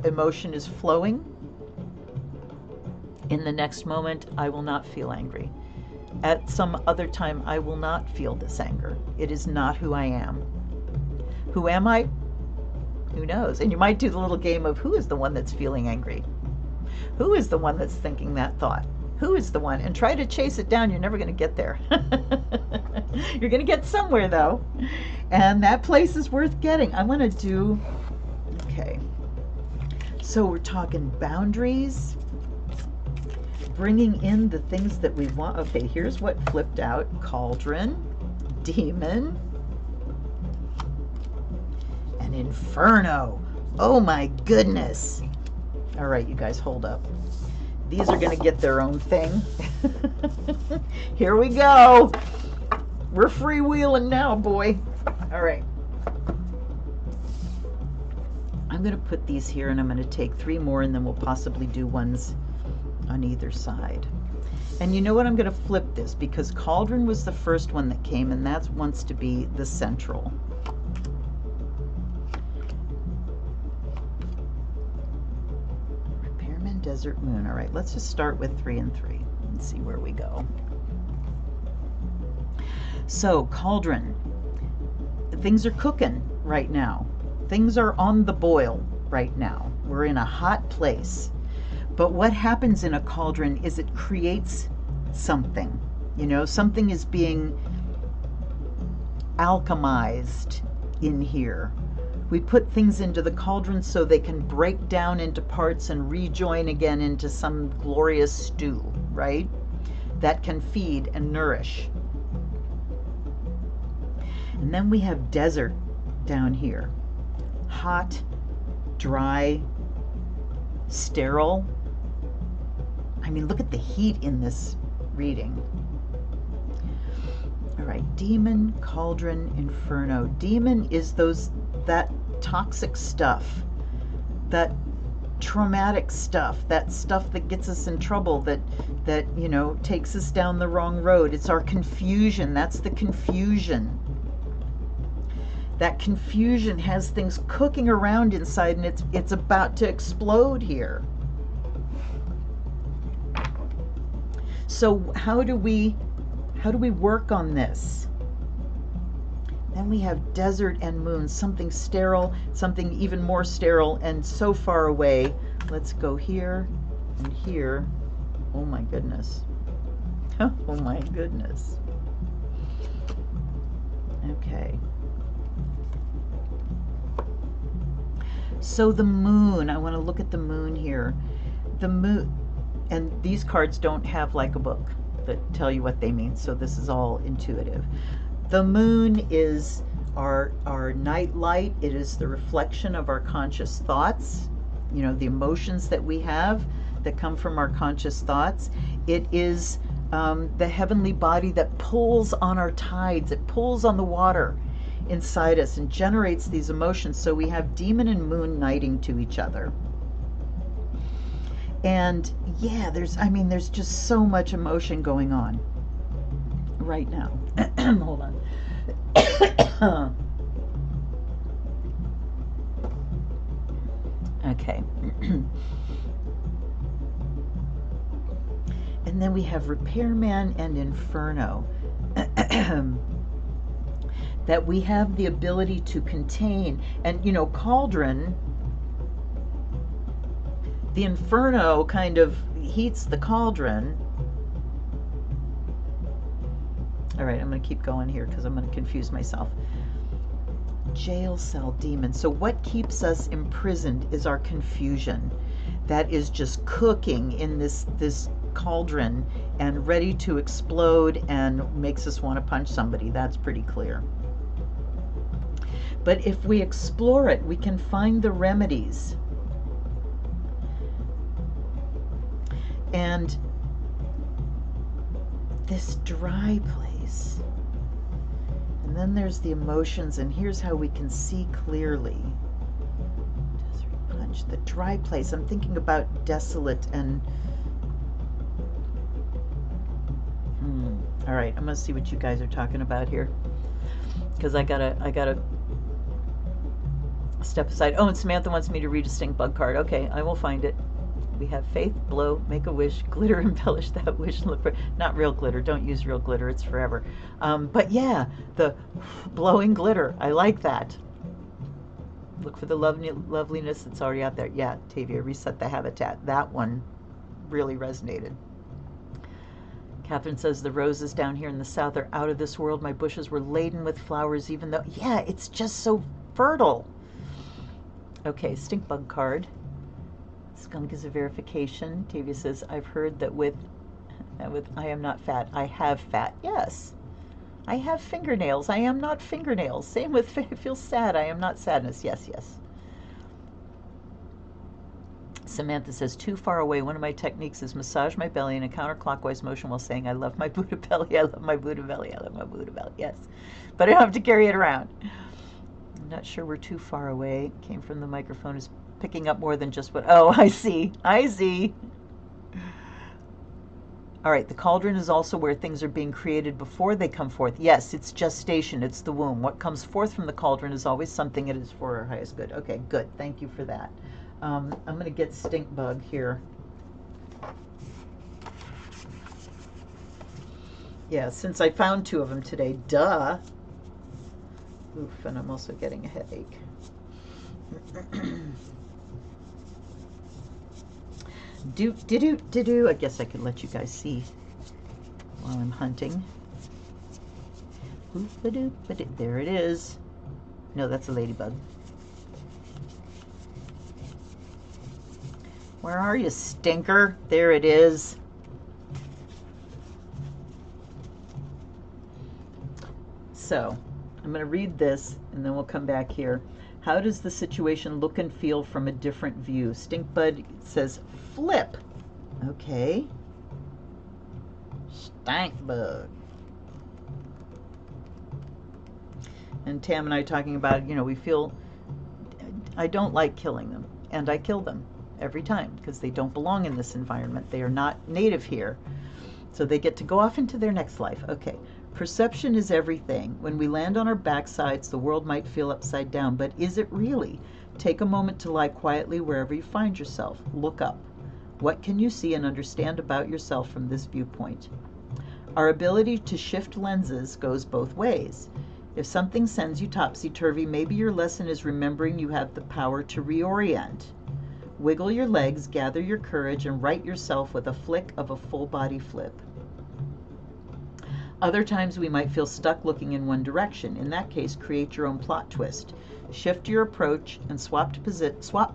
emotion is flowing. In the next moment, I will not feel angry. At some other time, I will not feel this anger. It is not who I am. Who am I? Who knows? And you might do the little game of who is the one that's feeling angry? Who is the one that's thinking that thought? Who is the one? And try to chase it down. You're never going to get there. You're going to get somewhere, though. And that place is worth getting. I'm going to do, okay. So we're talking boundaries, bringing in the things that we want. Okay, here's what flipped out. Cauldron, demon, and inferno. Oh my goodness. All right, you guys, hold up. These are going to get their own thing. Here we go. We're freewheeling now, boy. All right. I'm going to put these here, and I'm going to take 3 more, and then we'll possibly do ones on either side. And you know what? I'm going to flip this because Cauldron was the first one that came, and that wants to be the central. Desert Moon. All right, let's just start with 3 and 3 and see where we go. So, Cauldron. Things are cooking right now. Things are on the boil right now. We're in a hot place. But what happens in a cauldron is it creates something. Something is being alchemized in here. We put things into the cauldron so they can break down into parts and rejoin again into some glorious stew, right? That can feed and nourish. And then we have desert down here. Hot, dry, sterile. I mean, look at the heat in this reading. All right, demon, cauldron, inferno. Demon is that toxic stuff, that traumatic stuff, that stuff that gets us in trouble, that takes us down the wrong road. It's our confusion. That's the confusion. That confusion has things cooking around inside, and it's about to explode here. So how do we work on this? Then we have desert and moon, something sterile, something even more sterile and so far away. Let's go here and here. Oh my goodness. Oh my goodness. Okay. So the moon, I want to look at the moon here. The moon, and these cards don't have like a book that tell you what they mean, so this is all intuitive. The moon is our night light. It is the reflection of our conscious thoughts, you know, the emotions that we have that come from our conscious thoughts. It is the heavenly body that pulls on our tides. It pulls on the water inside us and generates these emotions. So we have demon and moon knighting to each other. And yeah, there's just so much emotion going on right now. Hold on. Okay. And then we have Repairman and Inferno. That we have the ability to contain. And, you know, Cauldron, the Inferno kind of heats the cauldron. All right, I'm going to keep going here because I'm going to confuse myself. Jail cell demon. So what keeps us imprisoned is our confusion. That is just cooking in this cauldron and ready to explode and makes us want to punch somebody. That's pretty clear. But if we explore it, we can find the remedies. And this dry place. And then there's the emotions, and here's how we can see clearly. Desert punch, the dry place. I'm thinking about desolate and all right, I'm gonna see what you guys are talking about here, because I gotta step aside. Oh, and Samantha wants me to read a stink bug card. Okay, I will find it. We have faith, blow, make a wish, glitter, embellish that wish, and look for, not real glitter, don't use real glitter, it's forever. But yeah, the blowing glitter, I like that. Look for the loveliness that's already out there. Yeah, Tavia, reset the habitat. That one really resonated. Catherine says, the roses down here in the south are out of this world. My bushes were laden with flowers, even though, yeah, it's just so fertile. Okay, stink bug card. Skunk is a verification. Tavia says, I've heard that with I am not fat. I have fat. Yes. I have fingernails. I am not fingernails. Same with feel sad. I am not sadness. Yes, yes. Samantha says, too far away. One of my techniques is massage my belly in a counterclockwise motion while saying, I love my Buddha belly. I love my Buddha belly. I love my Buddha belly. Yes. But I don't have to carry it around. I'm not sure we're too far away. Came from the microphone is picking up more than just what, oh, I see. I see. All right, the cauldron is also where things are being created before they come forth. Yes, it's gestation, it's the womb. What comes forth from the cauldron is always something that is for our highest good. Okay, good, thank you for that. I'm gonna get stink bug here. Yeah, since I found 2 of them today, duh. Oof, and I'm also getting a headache. I guess I could let you guys see while I'm hunting. There it is. No, that's a ladybug. Where are you, stinker? There it is. So, I'm going to read this, and then we'll come back here. How does the situation look and feel from a different view? Stinkbud says, flip. Okay. Stankbug. And Tam and I talking about, you know, we feel, I don't like killing them, and I kill them every time because they don't belong in this environment. They are not native here. So they get to go off into their next life. Okay. Perception is everything. When we land on our backsides, the world might feel upside down, but is it really? Take a moment to lie quietly wherever you find yourself. Look up. What can you see and understand about yourself from this viewpoint? Our ability to shift lenses goes both ways. If something sends you topsy-turvy, maybe your lesson is remembering you have the power to reorient. Wiggle your legs, gather your courage, and right yourself with a flick of a full-body flip. Other times we might feel stuck looking in one direction. In that case, create your own plot twist. Shift your approach and swap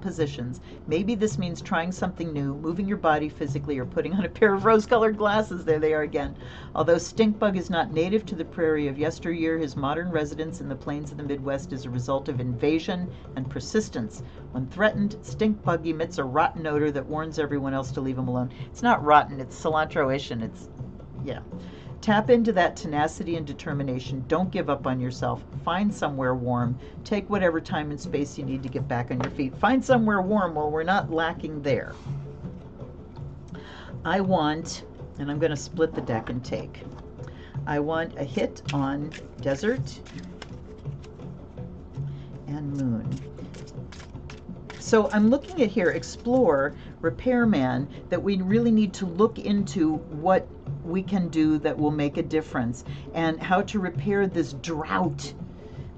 positions. Maybe this means trying something new, moving your body physically, or putting on a pair of rose-colored glasses. There they are again. Although Stinkbug is not native to the prairie of yesteryear, his modern residence in the plains of the Midwest is a result of invasion and persistence. When threatened, Stinkbug emits a rotten odor that warns everyone else to leave him alone. It's not rotten, it's cilantro-ish, and it's, yeah. Tap into that tenacity and determination. Don't give up on yourself. Find somewhere warm. Take whatever time and space you need to get back on your feet. Find somewhere warm. Well, we're not lacking there. I want, and I'm going to split the deck and take. I want a hit on Desert and Moon. So I'm looking at here, Explore, Repairman, that we really need to look into what we can do that will make a difference, and how to repair this drought,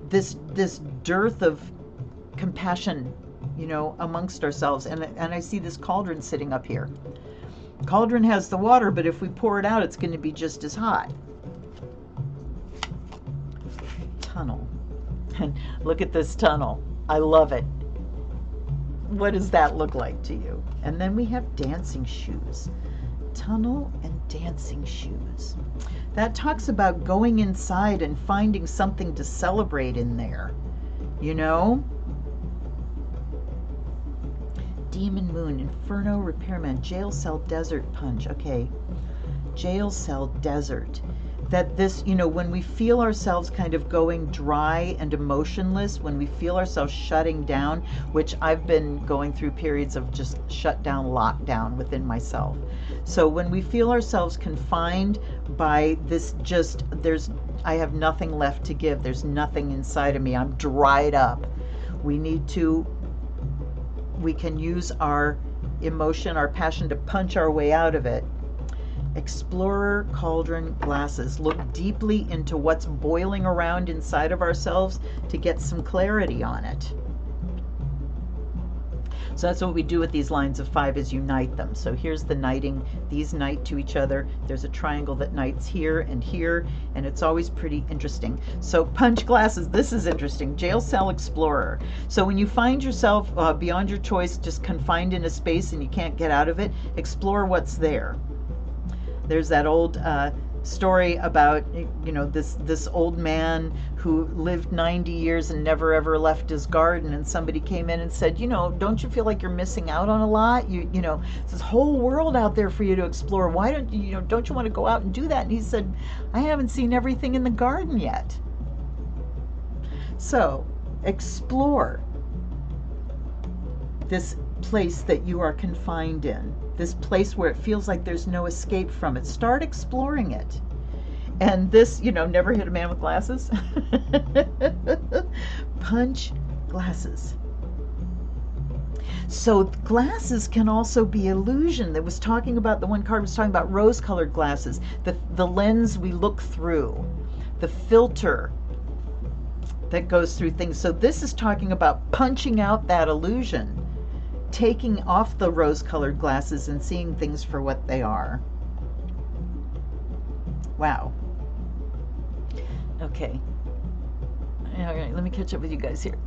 this dearth of compassion, you know, amongst ourselves. And I see this cauldron sitting up here. Cauldron has the water, but if we pour it out, it's going to be just as hot. Tunnel. And look at this tunnel. I love it. What does that look like to you? And then we have dancing shoes. Tunnel and dancing shoes. That talks about going inside and finding something to celebrate in there, you know? Demon Moon, Inferno, Repairman, Jail Cell, Desert Punch. Okay, Jail Cell, Desert. That this, you know, when we feel ourselves kind of going dry and emotionless, when we feel ourselves shutting down, which I've been going through periods of just shut down, lockdown within myself. So when we feel ourselves confined by this, just, I have nothing left to give. There's nothing inside of me. I'm dried up. We can use our emotion, our passion to punch our way out of it. Explorer, Cauldron, Glasses. Look deeply into what's boiling around inside of ourselves to get some clarity on it. So that's what we do with these lines of 5, is unite them. So here's the knighting. These knight to each other. There's a triangle that knights here, and it's always pretty interesting. So Punch, Glasses. This is interesting. Jail Cell, Explorer. So when you find yourself beyond your choice, just confined in a space and you can't get out of it, explore what's there. There's that old story about, you know, this old man who lived 90 years and never ever left his garden, and somebody came in and said, you know, don't you feel like you're missing out on a lot? You know, there's this whole world out there for you to explore. Why don't you, don't you want to go out and do that? And he said, I haven't seen everything in the garden yet. So explore this place that you are confined in, this place where it feels like there's no escape from it. Start exploring it. And this, you know, never hit a man with glasses. Punch, Glasses. So glasses can also be illusion. That was talking about, the one card was talking about rose-colored glasses, the lens we look through, the filter that goes through things. So this is talking about punching out that illusion, taking off the rose-colored glasses and seeing things for what they are. Wow. Okay. All right, let me catch up with you guys here.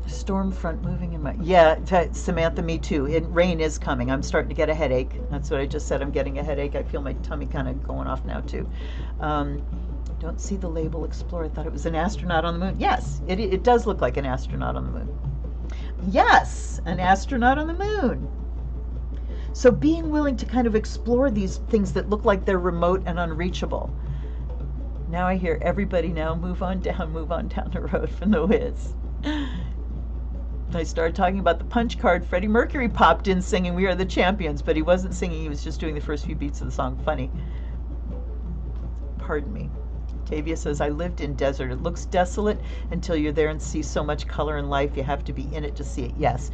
Storm front moving in my... Yeah, Samantha, me too. Rain is coming. I'm starting to get a headache. That's what I just said. I'm getting a headache. I feel my tummy kind of going off now too. Don't see the label Explorer. I thought it was an astronaut on the moon. Yes, it does look like an astronaut on the moon. Yes, an astronaut on the moon. So being willing to kind of explore these things that look like they're remote and unreachable. Now I hear everybody now move on down the road from the Wiz. I started talking about the punch card. Freddie Mercury popped in singing We Are the Champions, but he wasn't singing, he was just doing the first few beats of the song. Funny. pardon me. Tavia says, I lived in desert. It looks desolate until you're there and see so much color and life. You have to be in it to see it. Yes.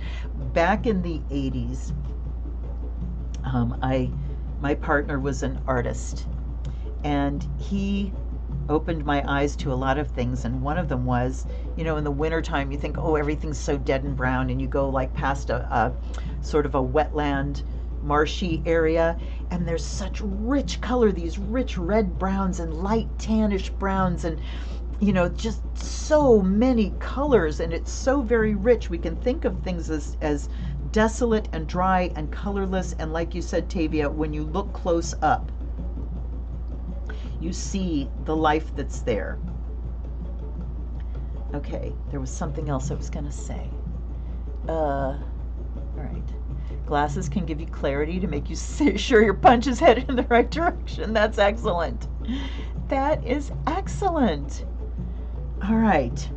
Back in the 80s, my partner was an artist, and he opened my eyes to a lot of things. And one of them was, in the wintertime, you think, oh, everything's so dead and brown, and you go like past a sort of a wetland, marshy area, and there's such rich color, these rich red browns and light tannish browns, and just so many colors, and it's so very rich. We can think of things as desolate and dry and colorless, and like you said, Tavia, when you look close up, you see the life that's there. Okay, there was something else I was going to say. All right. Glasses can give you clarity to make you sure your punch is headed in the right direction. That's excellent. That is excellent. All right.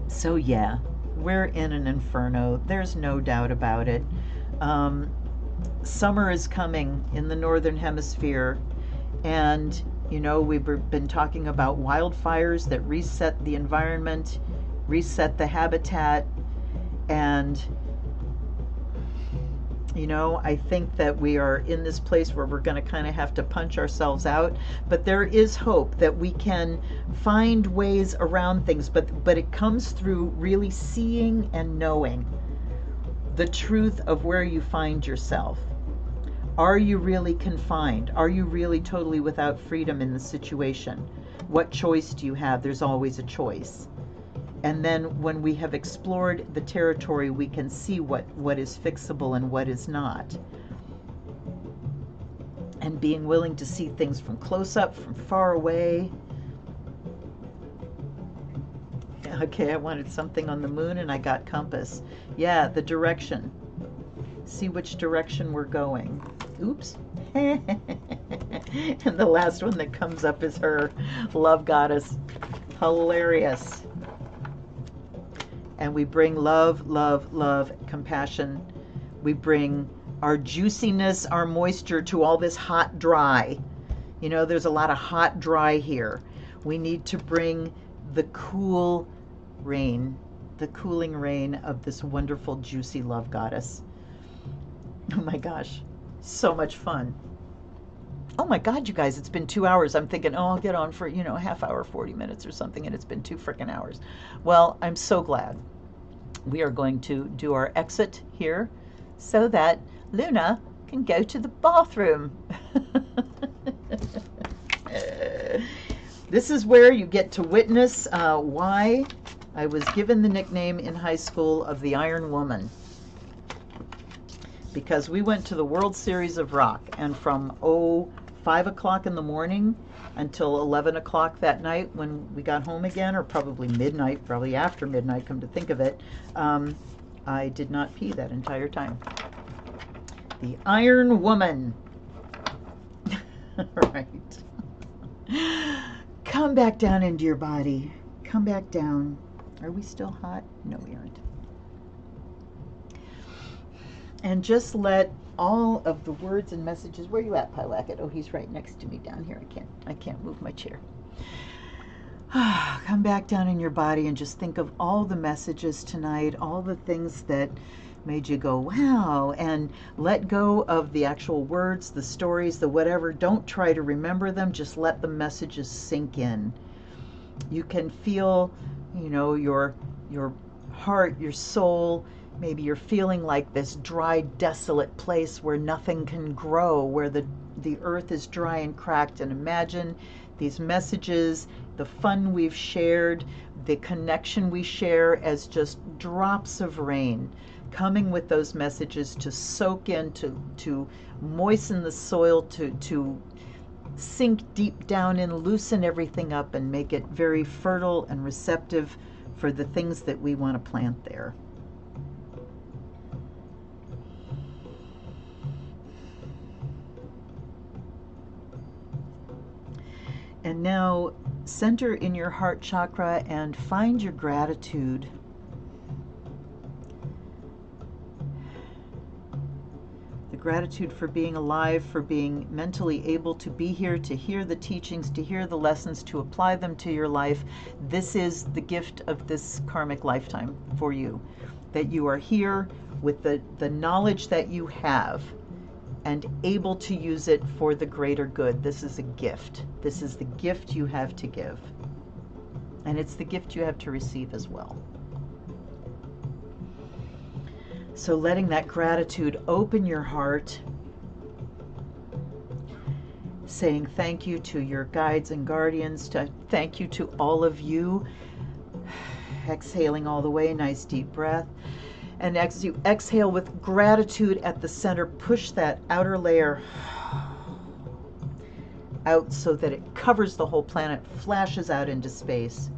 So yeah, we're in an inferno. There's no doubt about it. Summer is coming in the Northern Hemisphere. And, we've been talking about wildfires that reset the environment, reset the habitat. And, I think that we are in this place where we're going to kind of have to punch ourselves out. But there is hope that we can find ways around things. But it comes through really seeing and knowing the truth of where you find yourself. Are you really confined? Are you really totally without freedom in the situation? What choice do you have? There's always a choice. And then when we have explored the territory, we can see what is fixable and what is not. And being willing to see things from close up, from far away. Okay, I wanted something on the moon and I got compass. Yeah, the direction. See which direction we're going. Oops. And the last one that comes up is her love goddess. Hilarious. And we bring love, love, love, compassion. We bring our juiciness, our moisture to all this hot, dry. There's a lot of hot, dry here. We need to bring the cool rain, the cooling rain of this wonderful, juicy love goddess. Oh my gosh. So much fun. Oh my God, you guys, it's been 2 hours. I'm thinking, oh, I'll get on for, a half hour, 40 minutes or something, and it's been 2 freaking hours. Well, I'm so glad. We are going to do our exit here so that Luna can go to the bathroom. This is where you get to witness why I was given the nickname in high school of the Iron Woman. Because we went to the World Series of Rock, and from 5 o'clock in the morning until 11 o'clock that night when we got home again, or probably midnight, probably after midnight, come to think of it, I did not pee that entire time. The Iron Woman. All right. Come back down into your body. Come back down. Are we still hot? No, we aren't. And just let all of the words and messages. Where are you at, Pylacket? Oh, he's right next to me down here. I can't move my chair. Come back down in your body and just think of all the messages tonight, all the things that made you go, wow, and let go of the actual words, the stories, the whatever. Don't try to remember them. Just let the messages sink in. You can feel, your heart, your soul. Maybe you're feeling like this dry, desolate place where nothing can grow, where the earth is dry and cracked. And imagine these messages, the fun we've shared, the connection we share as just drops of rain, coming with those messages to soak in, to moisten the soil, to sink deep down in, loosen everything up, and make it very fertile and receptive for the things that we want to plant there. And now center in your heart chakra and find your gratitude. The gratitude for being alive, for being mentally able to be here, to hear the teachings, to hear the lessons, to apply them to your life. This is the gift of this karmic lifetime for you, that you are here with the knowledge that you have and able to use it for the greater good. This is a gift. This is the gift you have to give. And it's the gift you have to receive as well. So letting that gratitude open your heart, saying thank you to your guides and guardians, thank you to all of you. Exhaling all the way, nice deep breath. And as you exhale with gratitude at the center, push that outer layer out so that it covers the whole planet, flashes out into space.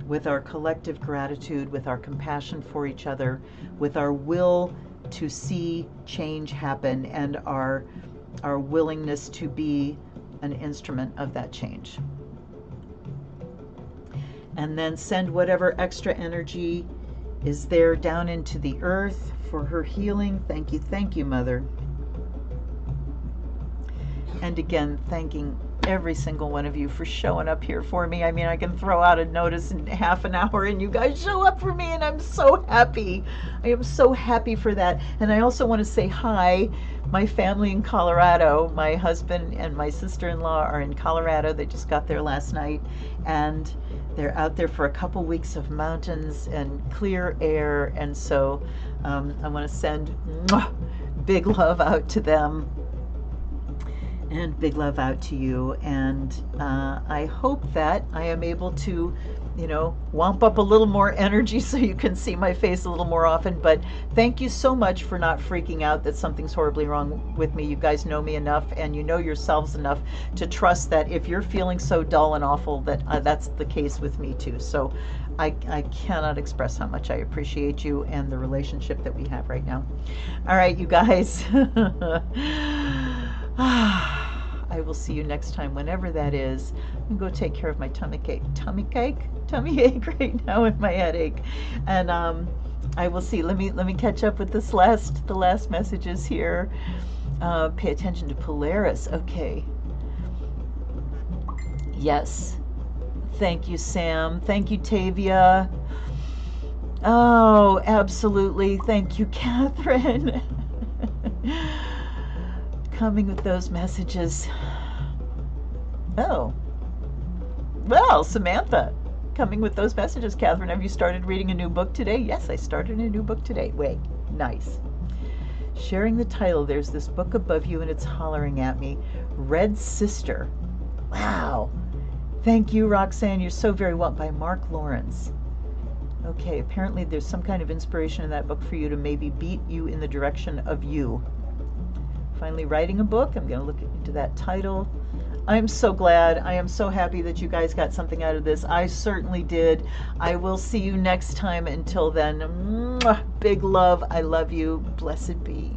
With our collective gratitude, with our compassion for each other, with our will to see change happen, and our willingness to be an instrument of that change. And then send whatever extra energy is there down into the earth for her healing. Thank you, Mother. And again, thanking every single one of you for showing up here for me. I mean, I can throw out a notice in half an hour and you guys show up for me, and I'm so happy. I am so happy for that. And I also want to say hi. My family in Colorado, my husband and my sister-in-law are in Colorado. They just got there last night, and they're out there for a couple weeks of mountains and clear air. And so I want to send big love out to them. And big love out to you. And I hope that I am able to, wamp up a little more energy so you can see my face a little more often. But thank you so much for not freaking out that something's horribly wrong with me. You guys know me enough, and you know yourselves enough to trust that if you're feeling so dull and awful, that that's the case with me too. So I cannot express how much I appreciate you and the relationship that we have right now. All right, you guys. I will see you next time, whenever that is. I'm going to go take care of my tummy ache right now, and my headache. And I will see. Let me catch up with the last messages here. Pay attention to Polaris. Okay. Yes. Thank you, Sam. Thank you, Tavia. Oh, absolutely. Thank you, Catherine. Coming with those messages. Oh. Well, Samantha, coming with those messages. Catherine, have you started reading a new book today? Yes, I started a new book today. Wait, nice. Sharing the title, there's this book above you and it's hollering at me. Red Sister. Wow. Thank you, Roxanne. You're so very welcome. By Mark Lawrence. Okay, apparently there's some kind of inspiration in that book for you to maybe beat you in the direction of you. Finally writing a book. I'm going to look into that title. I'm so glad. I am so happy that you guys got something out of this. I certainly did. I will see you next time. Until then, big love. I love you. Blessed be.